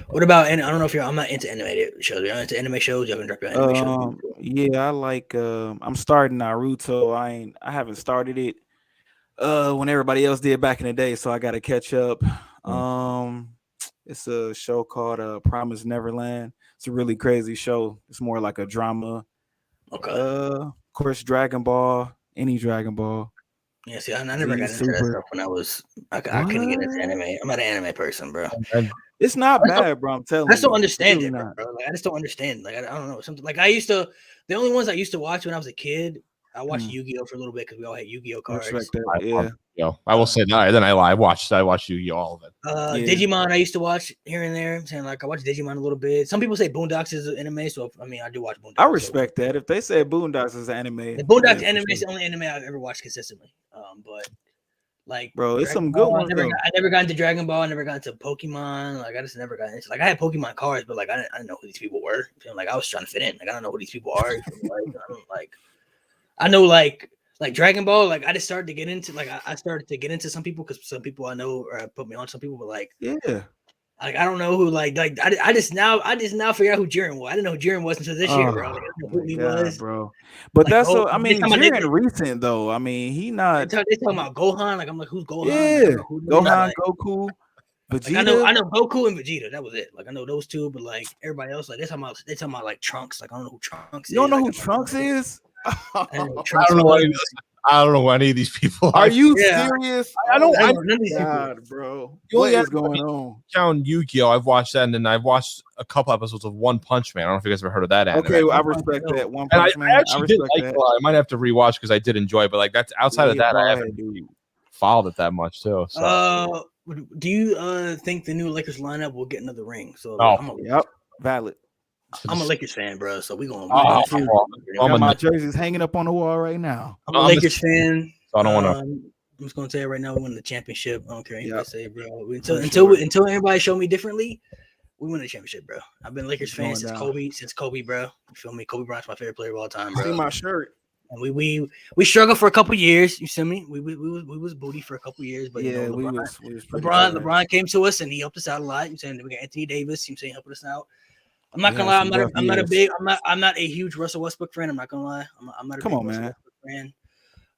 What about? And I don't know if I'm not into animated shows. You're into anime shows. You haven't dropped your anime shows. Yeah, I like. I'm starting Naruto. I haven't started it. When everybody else did back in the day, so I got to catch up. It's a show called Promised Neverland. It's a really crazy show. It's more like a drama. Okay. Of course, Dragon Ball. Any Dragon Ball. Yeah, see, I never got into that stuff when I was. I couldn't get into anime. I'm not an anime person, bro. It's not bad, bro. I'm telling you. I just don't understand it, bro. Like, I just don't understand. Like, I don't know. Something like I used to. The only ones I used to watch when I was a kid, I watched Yu-Gi-Oh for a little bit because we all had Yu-Gi-Oh cards. I will say that. Then I lie. I watched Yu-Gi-Oh all of it. Digimon I used to watch here and there. I'm saying like I watched Digimon a little bit. Some people say Boondocks is an anime, so I mean I do watch Boondocks. I respect that. If they say Boondocks is an anime, the Boondocks anime is the only anime I've ever watched consistently. But like, bro, it's some good ones. I never got into Dragon Ball. I never got into Pokemon. Like I just never got into. Like I had Pokemon cards, but like I didn't know who these people were. Like I was trying to fit in. Like I don't know who these people are. I know like Dragon Ball. Like I just started to get into. Like I started to get into some people because some people I know or put me on some people. But like like I don't know who. Like I just now figure out who Jiren was. I didn't know who Jiren was until this year, bro. Like, I didn't know who he was, bro. But like, I mean, Jiren recent though. I mean, he not. They talking about Gohan. Like I'm like, who's Gohan? Yeah, Gohan, Goku, Vegeta. Like, I know Goku and Vegeta. That was it. Like I know those two, but like everybody else, like they talking about like Trunks. Like I don't know who Trunks is. You don't know like, who Trunks is? I don't know who any of these people are. Are you serious? I don't none of these people, bro. What is going on? Count Yu-Gi-Oh! I've watched that, and then I've watched a couple episodes of One Punch Man. I don't know if you guys ever heard of that anime. Okay, well, I respect that. One Punch Man. I actually did like it a lot. I might have to rewatch because I did enjoy it, but like that's outside of that, I haven't followed it that much too. So. Do you think the new Lakers lineup will get another ring? So valid. I'm a Lakers fan, bro. So we gonna. My jersey's hanging up on the wall right now. I'm a Lakers fan. So I don't want to. I'm just gonna tell you right now, we win the championship. I don't care anything say, bro. Until everybody show me differently, we win the championship, bro. I've been a Lakers fan since Kobe, bro. You feel me? Kobe Bryant's my favorite player of all time, bro. See my shirt. And we struggled for a couple years. You see me? We was booty for a couple years, but yeah, you know, LeBron came to us and he helped us out a lot. You saying we got Anthony Davis. You saying helping us out. I'm not gonna lie. I'm not a huge Russell Westbrook fan. I'm not gonna lie. I'm not a big Russell Westbrook fan.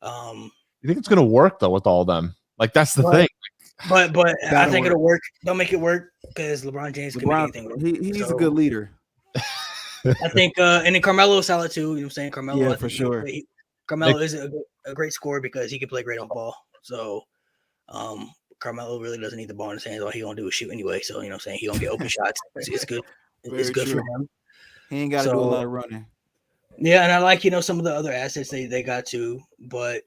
You think it's gonna work though with all of them? Like that's the thing. But I think it'll work. Don't make it work because LeBron James can make anything work. He's a good leader. I think, and then Carmelo is solid too. You know what I'm saying? Carmelo, for sure. Carmelo is a great scorer because he can play great on ball. So, Carmelo really doesn't need the ball in his hands. All he gonna do is shoot anyway. So you know what I'm saying? He gonna get open shots. It's good. It's good for him. He ain't got to do a lot of running. Yeah, and I like some of the other assets they got too, but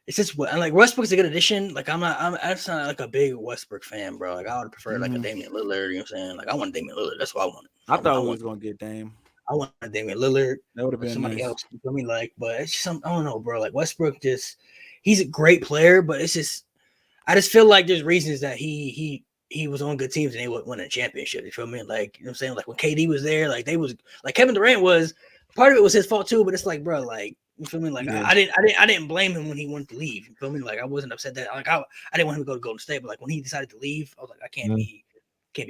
it's just like Westbrook's a good addition. Like I'm not like a big Westbrook fan, bro. Like I would prefer like a Damian Lillard. You know what I'm saying? Like I want Damian Lillard. That's what I wanted. I thought we was gonna get Dame. I want Damian Lillard. That would have been somebody nice. else. You feel me? Like, but it's just I don't know, bro. Like Westbrook he's a great player, but it's just I just feel like there's reasons that he was on good teams and they would win a championship. You feel me? Like, you know what I'm saying? Like when KD was there, like they was like Kevin Durant was part of it was his fault too, but it's like, bro, like you feel me? Like I didn't blame him when he wanted to leave. You feel me? Like I wasn't upset that like I didn't want him to go to Golden State, but like when he decided to leave, I was like, I can't be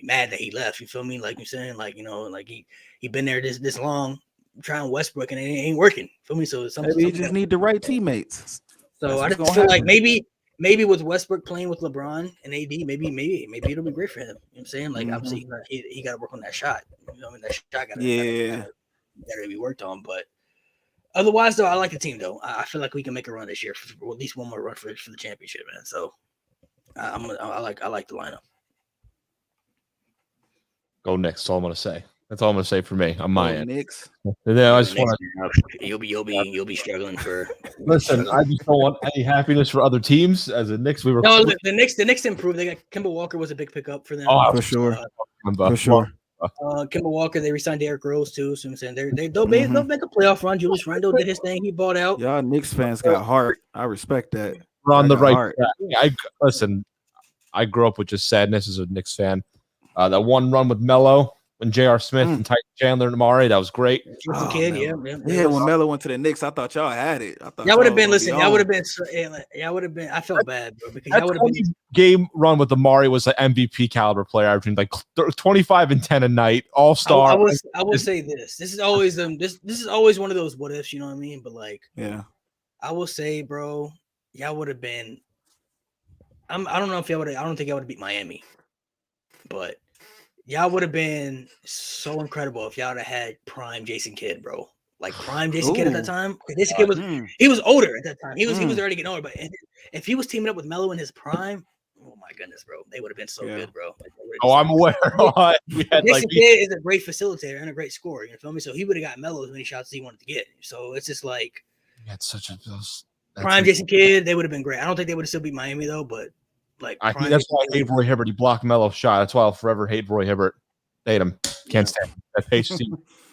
mad that he left. You feel me? Like you're saying, like, you know, like he been there this long trying Westbrook and it ain't working. You feel me? So maybe you just need the right teammates. So I just feel like maybe with Westbrook playing with LeBron and AD, maybe it'll be great for him. You know what I'm saying? Like obviously he got to work on that shot. You know, I mean that shot got to be worked on. But otherwise, though, I like the team. Though I feel like we can make a run this year, or at least one more run for the championship, man. So I like the lineup. Go Knicks. That's all I'm gonna say. That's all I'm gonna say for me on my end. Knicks. Yeah, I just want you'll be struggling for. Listen, I just don't want any happiness for other teams. As a Knicks, the Knicks improved. They got Kemba Walker was a big pickup for them. Oh, for sure. For sure. Kemba Walker, they re-signed Derrick Rose too. So I'm saying they'll make a playoff run. Julius Randle did his thing. He bought out. Y'all Knicks fans got heart. I respect that. We're on the right track. Listen, I grew up with just sadness as a Knicks fan. That one run with Melo, when J.R. Smith and Tyson Chandler and Amari. That was great. Jason Kidd, yeah. When Melo went to the Knicks, I thought y'all had it. I thought that would have been. Listen, that would have been. Yeah, would have been. I felt bad, bro, because that would have been. Game run with Amari was an MVP caliber player, averaging like 25 and 10 a night, all star. I will say this. This is always This is always one of those what ifs. You know what I mean? But like, yeah, I will say, bro, y'all would have been. I don't know if y'all would. I don't think y'all would have beat Miami, but y'all would have been so incredible if y'all would have had prime Jason Kidd, bro. Like prime Jason Kidd at that time. Jason Kidd was older at that time. He was already getting older. But if he was teaming up with Melo in his prime, oh my goodness, bro, they would have been so good, bro. I'm aware. Jason Kidd is a great facilitator and a great scorer. You feel me? So he would have got Melo as many shots as he wanted to get. So it's just like prime Jason Kidd. They would have been great. I don't think they would have still beat Miami though, but like I think that's why I hate Roy Hibbert. He blocked Melo's shot. That's why I'll forever hate Roy Hibbert. Hate him. Can't stand him. That patience.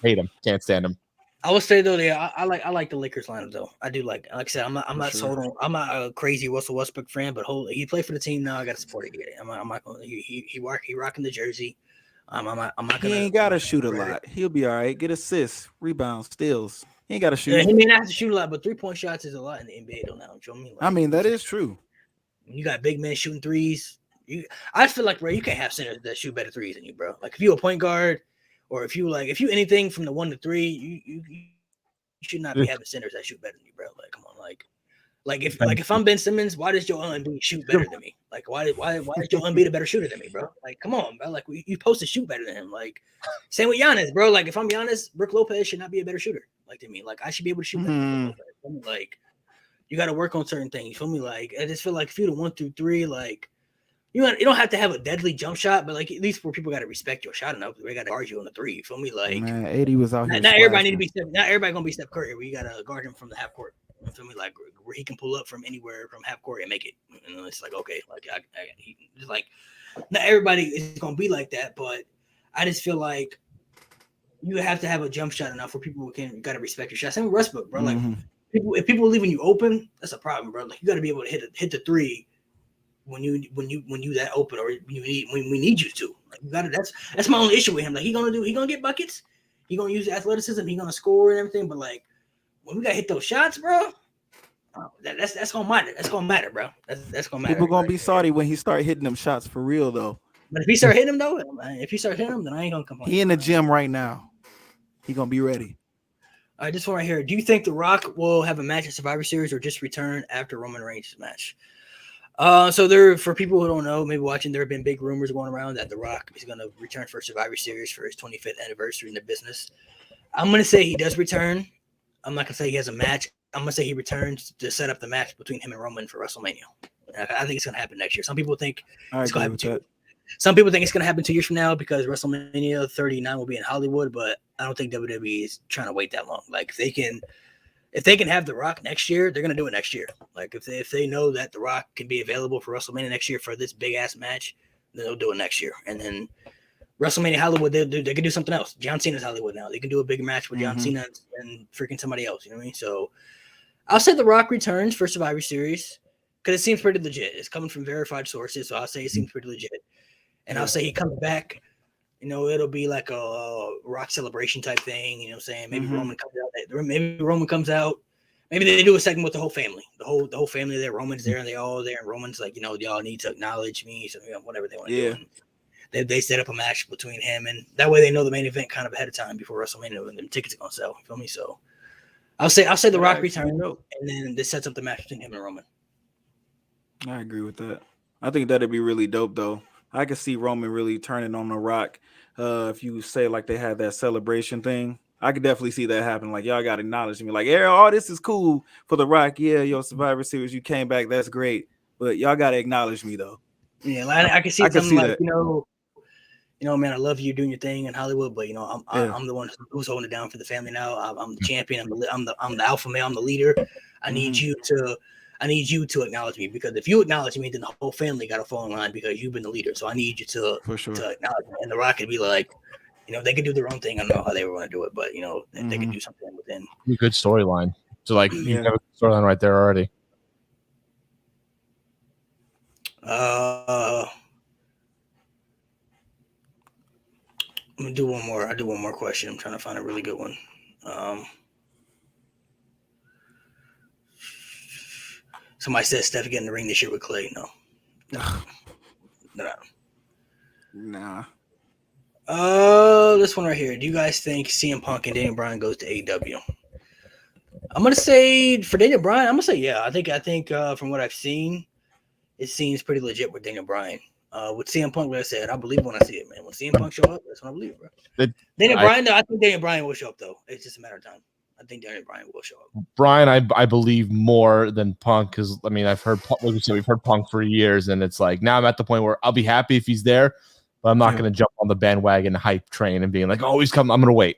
Hate him. Can't stand him. I would say though, yeah, I like the Lakers lineup though. I do like I said, I'm not sold on. I'm not a crazy Russell Westbrook fan, but he played for the team now. I got to support it. I'm not going. He rocking the jersey. I'm not gonna. He ain't got to shoot a lot. He'll be all right. Get assists, rebounds, steals. He ain't got to shoot. Yeah, he may not have to shoot a lot, but 3-point shots is a lot in the NBA though now. You know what I mean? I mean that is true. You got big men shooting threes. I feel like, bro, you can't have centers that shoot better threes than you, bro. Like if you a point guard, or if you anything from the 1 to 3, you should not be having centers that shoot better than you, bro. Like come on, like if I'm Ben Simmons, why does Joel Embiid shoot better than me? Like why is Joel Embiid a better shooter than me, bro? Like come on, bro. Like you supposed to shoot better than him. Like same with Giannis, bro. Like if I'm Giannis, Brook Lopez should not be a better shooter. Like to me, like I should be able to shoot better than Brook Lopez. Like you got to work on certain things. You feel me? Like I just feel like if you do 1 through 3, like. You don't have to have a deadly jump shot, but like at least where people got to respect your shot enough, they got to guard you on the 3. You feel me? Like man, 80 was out here. Not everybody need to be. Not everybody gonna be Steph Curry. Where you got to guard him from the half court. You feel me? Like where he can pull up from anywhere from half court and make it. And it's like okay, like it's like not everybody is gonna be like that, but I just feel like you have to have a jump shot enough where people got to respect your shot. Same with Westbrook, bro. Like if people are leaving you open, that's a problem, bro. Like you got to be able to hit the 3. When you that open or when we need you to, like you gotta, that's my only issue with him. Like he gonna get buckets, he gonna use athleticism, he gonna score and everything. But like when we gotta hit those shots, bro, that's gonna matter. That's gonna matter, bro. That's gonna matter. People gonna be salty when he start hitting them shots for real though. But if he start hitting them though, then I ain't gonna complain. He in the gym right now. He gonna be ready. All right, this one right here. Do you think The Rock will have a match at Survivor Series or just return after Roman Reigns' match? So there, for people who don't know, maybe watching, there have been big rumors going around that The Rock is going to return for Survivor Series for his 25th anniversary in the business. I'm going to say he does return. I'm not going to say he has a match. I'm going to say he returns to set up the match between him and Roman for WrestleMania. I think it's going to happen next year. Some people think it's going to happen Some people think it's going to happen 2 years from now because WrestleMania 39 will be in Hollywood, but I don't think WWE is trying to wait that long. Like if they can have The Rock next year, they're gonna do it next year. Like if they know that The Rock can be available for WrestleMania next year for this big ass match, then they'll do it next year. And then WrestleMania Hollywood, they can do something else. John Cena's Hollywood now. They can do a big match with John Cena and freaking somebody else. You know what I mean? So I'll say The Rock returns for Survivor Series because it seems pretty legit. It's coming from verified sources, so I'll say it seems pretty legit. And I'll say he comes back. You know, it'll be like a Rock celebration type thing. You know what I'm saying? Maybe Roman comes out. Maybe Roman comes out. Maybe they do a segment with the whole family. The whole family there. Roman's there, and they all there. And Roman's like, y'all need to acknowledge me. So whatever they want to do. And they set up a match between him, and that way they know the main event kind of ahead of time before WrestleMania when the tickets are gonna sell. You feel me? So I'll say The Rock return, and then this sets up the match between him and Roman. I agree with that. I think that'd be really dope, though. I could see Roman really turning on The Rock. If you say like they had that celebration thing, I could definitely see that happen. Like y'all got to acknowledge me. Like, yeah, this is cool for The Rock. Yeah, your Survivor Series, you came back. That's great. But y'all got to acknowledge me though. Yeah, I can see something like that. Man, I love you doing your thing in Hollywood, but I'm the one who's holding it down for the family now. I'm the champion. I'm the alpha male. I'm the leader. I need you to acknowledge me, because if you acknowledge me, then the whole family got to fall in line because you've been the leader. So I need you to acknowledge me. And The Rock could be like, they could do their own thing. I don't know how they were going to do it, but they could do something within. Good storyline. So you have a storyline right there already. I'm gonna do one more. I do one more question. I'm trying to find a really good one. Somebody said Steph getting the ring this year with Clay. No. Nah. This one right here. Do you guys think CM Punk and Daniel Bryan goes to AEW? I'm gonna say for Daniel Bryan, I'm gonna say yeah. I think from what I've seen, it seems pretty legit with Daniel Bryan. With CM Punk, like I said, I believe when I see it, man. When CM Punk show up, that's when I believe, bro. Daniel Bryan, though, I think Daniel Bryan will show up, though. It's just a matter of time. I think Daniel Bryan will show up. Bryan, I believe more than Punk because I mean I've heard like we said, we've heard Punk for years, and it's like now I'm at the point where I'll be happy if he's there, but I'm not going to jump on the bandwagon hype train and being like, oh, he's coming. I'm going to wait.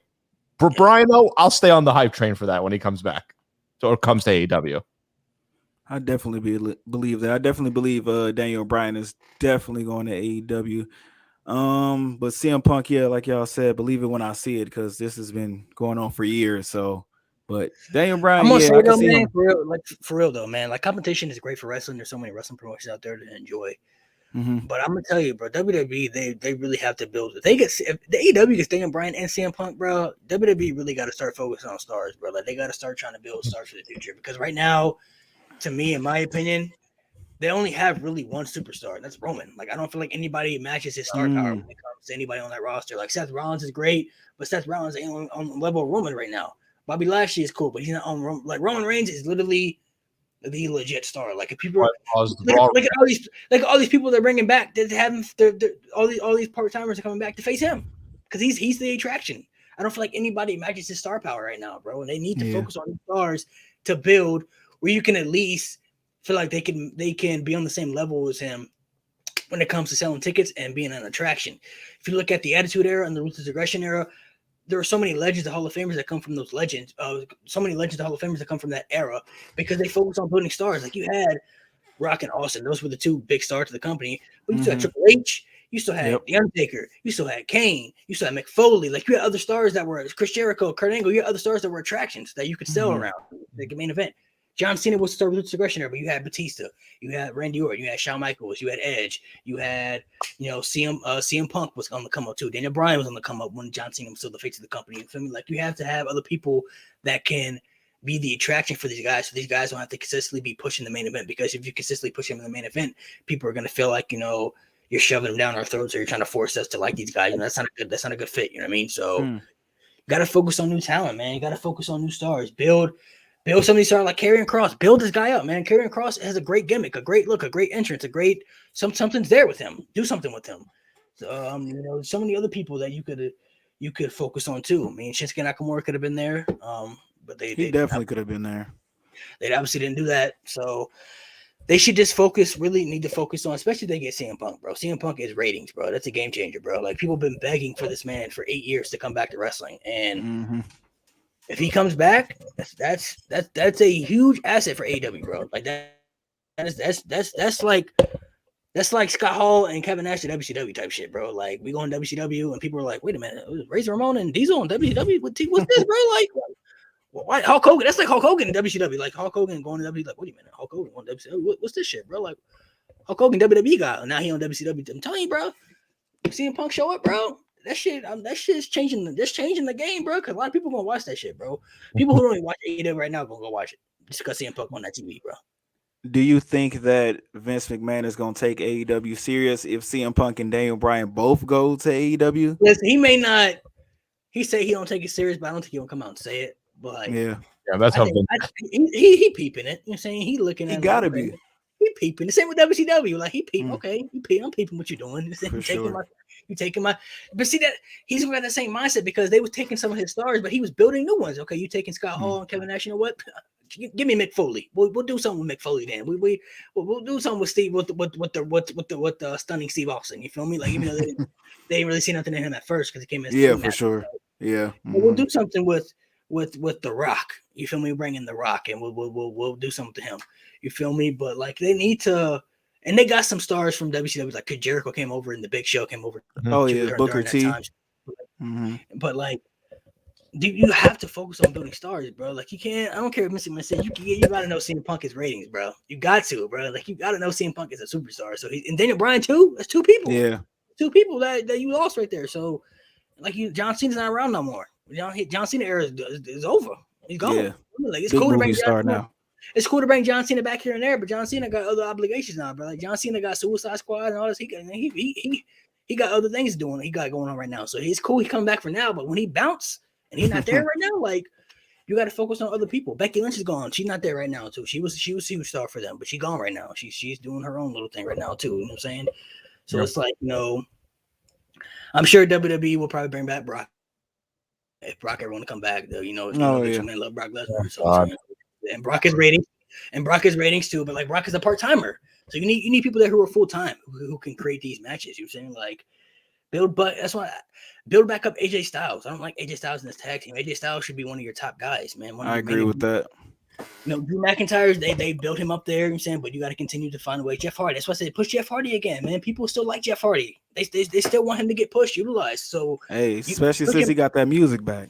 For Bryan, though, I'll stay on the hype train for that when he comes back or comes to AEW. I definitely believe that. I definitely believe Daniel Bryan is definitely going to AEW. But CM Punk, yeah, like y'all said, believe it when I see it because this has been going on for years. So, but Daniel Bryan, I'm gonna say though, man, him. for real though, man. Like competition is great for wrestling. There's so many wrestling promotions out there to enjoy. Mm-hmm. But I'm gonna tell you, bro, WWE they really have to build. If the AEW gets Daniel Bryan and CM Punk, bro, WWE really got to start focusing on stars, bro. Like they got to start trying to build stars for the future because right now, to me, in my opinion, they only have really one superstar, and that's Roman. Like I don't feel like anybody matches his star power when it comes to anybody on that roster. Like Seth Rollins is great, but Seth Rollins ain't on the level of Roman right now. Bobby Lashley is cool, but he's not on Roman. Like Roman Reigns is literally the legit star. Like if people look at all these people they're bringing back, they're having all these part timers are coming back to face him because he's the attraction. I don't feel like anybody matches his star power right now, bro. And they need to focus on stars to build where you can at least feel like they can be on the same level as him when it comes to selling tickets and being an attraction. If you look at the Attitude Era and the Ruthless Aggression Era, there are so many legends of Hall of Famers that come from those legends. So many legends of Hall of Famers that come from that era because they focus on building stars. Like you had Rock and Austin; those were the two big stars of the company. But you still had Triple H. You still had The Undertaker. You still had Kane. You still had Mick Foley. Like you had other stars that were Chris Jericho, Kurt Angle. You had other stars that were attractions that you could sell around the main event. John Cena was the star of Ruthless Aggression era, but you had Batista, you had Randy Orton, you had Shawn Michaels, you had Edge, you had CM Punk was on the come up too. Daniel Bryan was on the come up when John Cena was still the face of the company. You feel me? Like you have to have other people that can be the attraction for these guys, so these guys don't have to consistently be pushing the main event. Because if you consistently push them in the main event, people are going to feel like you're shoving them down our throats or you're trying to force us to like these guys. That's not a good fit. You know what I mean? So you got to focus on new talent, man. You got to focus on new stars. Build some of these stars like Karrion Kross. Build this guy up, man. Karrion Kross has a great gimmick, a great look, a great entrance, something's there with him. Do something with him. So, so many other people that you could focus on too. I mean, Shinsuke Nakamura could have been there, but they definitely could have been there. They obviously didn't do that. So they should just need to focus on, especially if they get CM Punk, bro. CM Punk is ratings, bro. That's a game changer, bro. Like people have been begging for this man for 8 years to come back to wrestling, and if he comes back, that's a huge asset for AEW, bro. Like that's like Scott Hall and Kevin Nash at WCW type shit, bro. Like we go on WCW and people are like, wait a minute, Razor Ramon and Diesel on WCW? What's this, bro? Like, why Hulk Hogan? That's like Hulk Hogan in WCW. Like Hulk Hogan going to WWE. Like, wait a minute, Hulk Hogan on WCW? What's this shit, bro? Like Hulk Hogan WWE guy, and now he on WCW. I'm telling you, bro. CM Punk show up, bro. That shit's changing. That's changing the game, bro. Because a lot of people gonna watch that shit, bro. People who don't even watch AEW right now gonna go watch it just because CM Punk on that TV, bro. Do you think that Vince McMahon is gonna take AEW serious if CM Punk and Daniel Bryan both go to AEW? Listen, he may not. He say he don't take it serious, but I don't think he'll come out and say it. But that's how he peeping it. You know what I'm saying? He looking at. He gotta be. He peeping. The same with WCW. Like he peep. Okay, you peep. I'm peeping what you're doing. You taking my. But see that he's got that same mindset because they was taking some of his stars, but he was building new ones. Okay, you taking Scott Hall and Kevin Nash. You know what? Give me Mick Foley. We'll do something with Mick Foley then. We'll do something with Steve with the stunning Steve Austin. You feel me? Like even though they didn't really see nothing in him at first because he came in. For sure. Yeah. We'll do something with The Rock. You feel me? Bring in The Rock and we'll do something to him. You feel me? But like they need to. And they got some stars from WCW, like Jericho came over and the Big Show came over. Oh yeah, Booker T. But like, you have to focus on building stars, bro. Like you can't. I don't care if Mr. Man said you gotta know CM Punk is ratings, bro. You got to, bro. Like you gotta know CM Punk is a superstar. So and Daniel Bryan too. That's two people. Yeah, two people that you lost right there. So Like John Cena's not around no more. John Cena era is over. He's gone. Yeah. Like it's Big cool to movie bring star John Cena. now. It's cool to bring John Cena back here and there, but John Cena got other obligations now, bro. Like John Cena got Suicide Squad and all this. He got other things doing. He got going on right now. So it's cool. He coming back for now, but when he bounce and he's not there right now, like you got to focus on other people. Becky Lynch is gone. She's not there right now too. She was superstar for them, but she's gone right now. She's doing her own little thing right now too. You know what I'm saying? So It's like, I'm sure WWE will probably bring back Brock. If Brock ever want to come back, though, men love Brock Lesnar. So and Brock is ratings too, but like Brock is a part-timer. So you need people there who are full-time who can create these matches. You're saying like build back up AJ Styles. I don't like AJ Styles in this tag team. AJ Styles should be one of your top guys, man. I agree with that. Drew McIntyre, they built him up there, you know what I'm saying, but you got to continue to find a way. Jeff Hardy, that's why I said push Jeff Hardy again, man. People still like Jeff Hardy. They still want him to get pushed, utilized. So especially since he got that music back.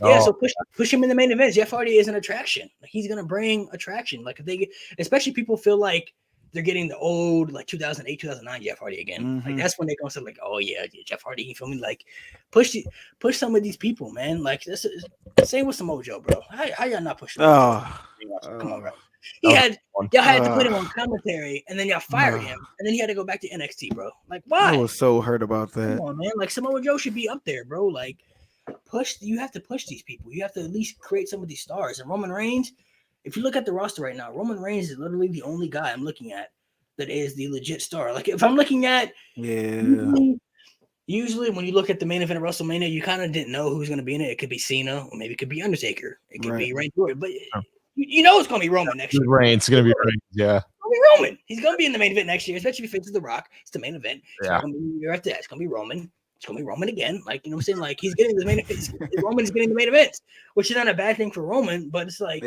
Yeah, so push him in the main event. Jeff Hardy is an attraction. Like he's gonna bring attraction. Like especially people feel like they're getting the old like 2008, 2009 Jeff Hardy again. Mm-hmm. Like that's when they're gonna say like, oh yeah, Jeff Hardy. You feel me? Like push some of these people, man. Like this is same with Samoa Joe, bro. How y'all not pushing? Come on, bro. Y'all had to put him on commentary, and then y'all fired him, and then he had to go back to NXT, bro. Like why? I was so hurt about that. Come on, man. Like Samoa Joe should be up there, bro. Like. You have to push these people. You have to at least create some of these stars. And Roman Reigns, if you look at the roster right now, Roman Reigns is literally the only guy I'm looking at that is the legit star. Like if I'm looking at usually when you look at the main event of WrestleMania, you kind of didn't know who's going to be in it. It could be Cena, or maybe it could be Undertaker. It could be Randy Orton, but it's going to be Roman next year. Reigns going to be Reigns, yeah. It's going to be Roman. He's going to be in the main event next year, especially if he faces The Rock. It's the main event. Yeah. Year after that, it's going to be Roman. It's gonna be Roman again, like you know what I'm saying. Like he's getting the main event. Roman's getting the main event, which is not a bad thing for Roman, but it's like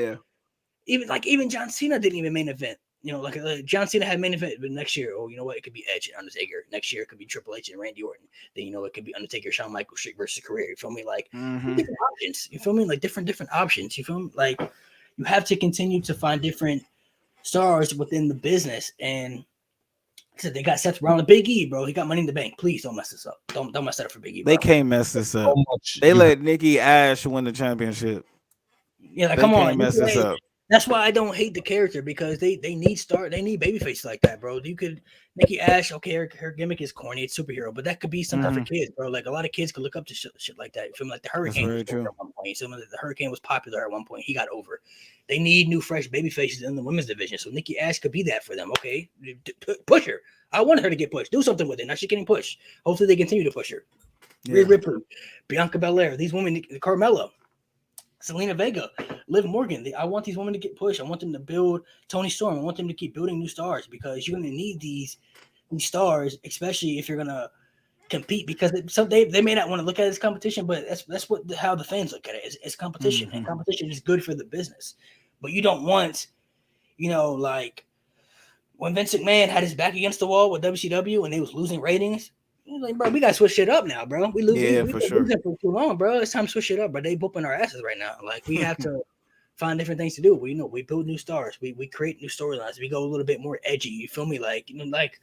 even John Cena didn't even main event. Like John Cena had main event, but next year, you know what? It could be Edge and Undertaker. Next year, it could be Triple H and Randy Orton. Then it could be Undertaker, Shawn Michaels versus career. You feel me? Like different options. You feel me? Like different options. You feel me? Like you have to continue to find different stars within the business and. They got Seth Rollins, Big E, bro. He got Money in the Bank. Please don't mess this up. Don't mess that up for Big E. Bro. They can't mess this up. They let Nikki Ash win the championship. Yeah, like, come on, mess this up. That's why I don't hate the character because they need baby faces like that, bro. Nikki Ash, okay, her gimmick is corny, it's superhero, but that could be something for kids, bro. Like a lot of kids could look up to shit like that. You feel me? Like the Hurricane was at one point. The Hurricane was popular at one point. He got over. They need new fresh baby faces in the women's division. So Nikki Ash could be that for them. Okay. Push her. I want her to get pushed. Do something with it. Now she's getting pushed. Hopefully they continue to push her. Rhea Ripley, Bianca Belair, these women, Carmella, Selena Vega, Liv Morgan. I want these women to get pushed. I want them to build Toni Storm. I want them to keep building new stars because you're going to need these stars, especially if you're going to compete. Because they may not want to look at it as competition, but that's how the fans look at it. It's competition, and competition is good for the business. But you don't want, like when Vince McMahon had his back against the wall with WCW and they was losing ratings. Like, bro, we gotta switch shit up now, bro. We losing for too long, bro. It's time to switch it up, bro. They whooping our asses right now. Like we have to find different things to do. We build new stars. We create new storylines. We go a little bit more edgy. You feel me? Like like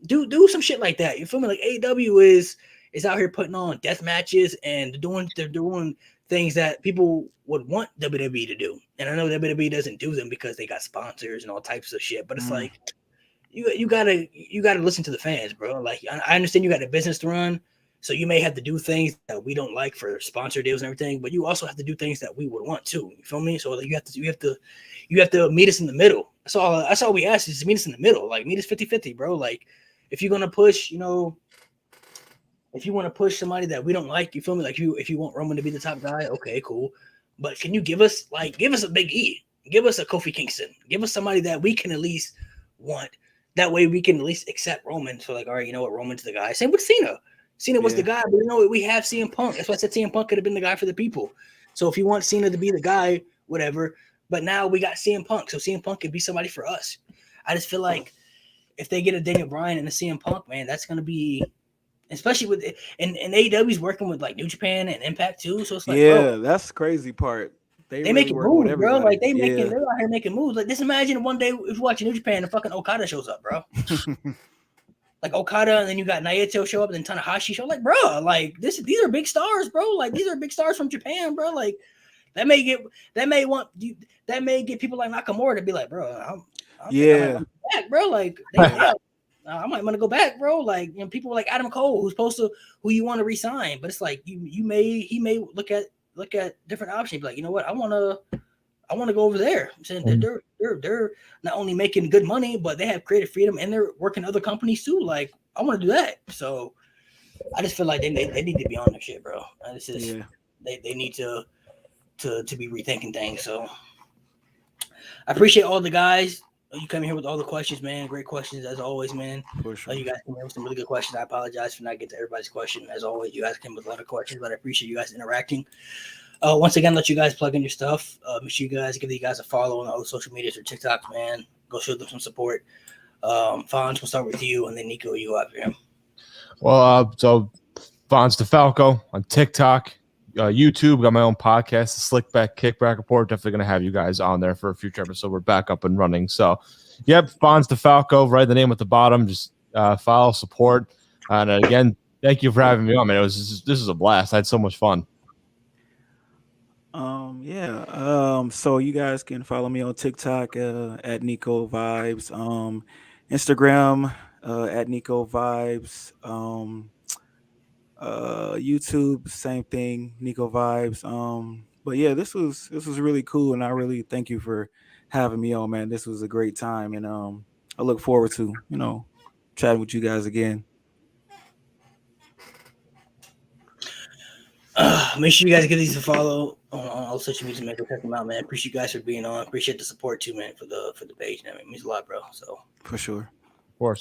do some shit like that. You feel me? Like AEW is out here putting on death matches and they're doing things that people would want WWE to do. And I know WWE doesn't do them because they got sponsors and all types of shit. But it's like. You gotta listen to the fans, bro. Like I understand you got a business to run, so you may have to do things that we don't like for sponsor deals and everything, but you also have to do things that we would want too. You feel me? So like, you have to meet us in the middle. That's all we ask is to meet us in the middle. Like meet us 50-50, bro. Like if you're gonna push, if you want to push somebody that we don't like, you feel me? Like if you want Roman to be the top guy, okay, cool. But can you give us a Big E, give us a Kofi Kingston, give us somebody that we can at least want. That way we can at least accept Roman. So like, all right, you know what? Roman's the guy. Same with Cena. Cena was the guy, but we have CM Punk. That's why I said CM Punk could have been the guy for the people. So if you want Cena to be the guy, whatever. But now we got CM Punk. So CM Punk could be somebody for us. I just feel like if they get a Daniel Bryan and a CM Punk, man, that's going to be, especially with, and AEW's working with like New Japan and Impact too. So it's like, bro, that's the crazy part. They really making moves, bro. Like they're out here making moves. Like just imagine one day if you watch New Japan and fucking Okada shows up, bro. like Okada, and then you got Naito show up, and then Tanahashi show. Like, bro, like these are big stars, bro. Like these are big stars from Japan, bro. Like that may get people like Nakamura to be like, bro, I might back, bro. Like I might want to go back, bro. Like people like Adam Cole, who you want to resign, but it's like he may look at different options. Be like, you know what, I want to go over there. I'm saying they're not only making good money, but they have creative freedom and they're working other companies too. Like I want to do that. So I just feel like they need to be on their shit, bro. They need to be rethinking things. So I appreciate all the guys. You come here with all the questions, man. Great questions as always, man. For sure. You guys came here with some really good questions. I apologize for not getting to everybody's question. As always, you guys came with a lot of questions, but I appreciate you guys interacting. Once again, let you guys plug in your stuff. Make sure you guys give you guys a follow on all the social medias or TikToks, man. Go show them some support. Fonz, we'll start with you, and then Nico, you go after him. Well, so Fonz DeFalco on TikTok, YouTube, got my own podcast, the Slickback Kickback Report. Definitely going to have you guys on there for a future episode. We're back up and running. So, yep, Fonz DeFalco, write the name at the bottom. Just follow, support. And again, thank you for having me on, man. This is a blast. I had so much fun. So you guys can follow me on TikTok at Nico Vibes, Instagram at Nico Vibes, YouTube, same thing, Nico Vibes. But yeah, this was really cool, and I really thank you for having me on, man. This was a great time, and I look forward to chatting with you guys again. Make sure you guys give these a follow on all social media, man. Go check them out, man. Appreciate you guys for being on. Appreciate the support too, man, for the page. I mean, it means a lot, bro. So for sure. Of course.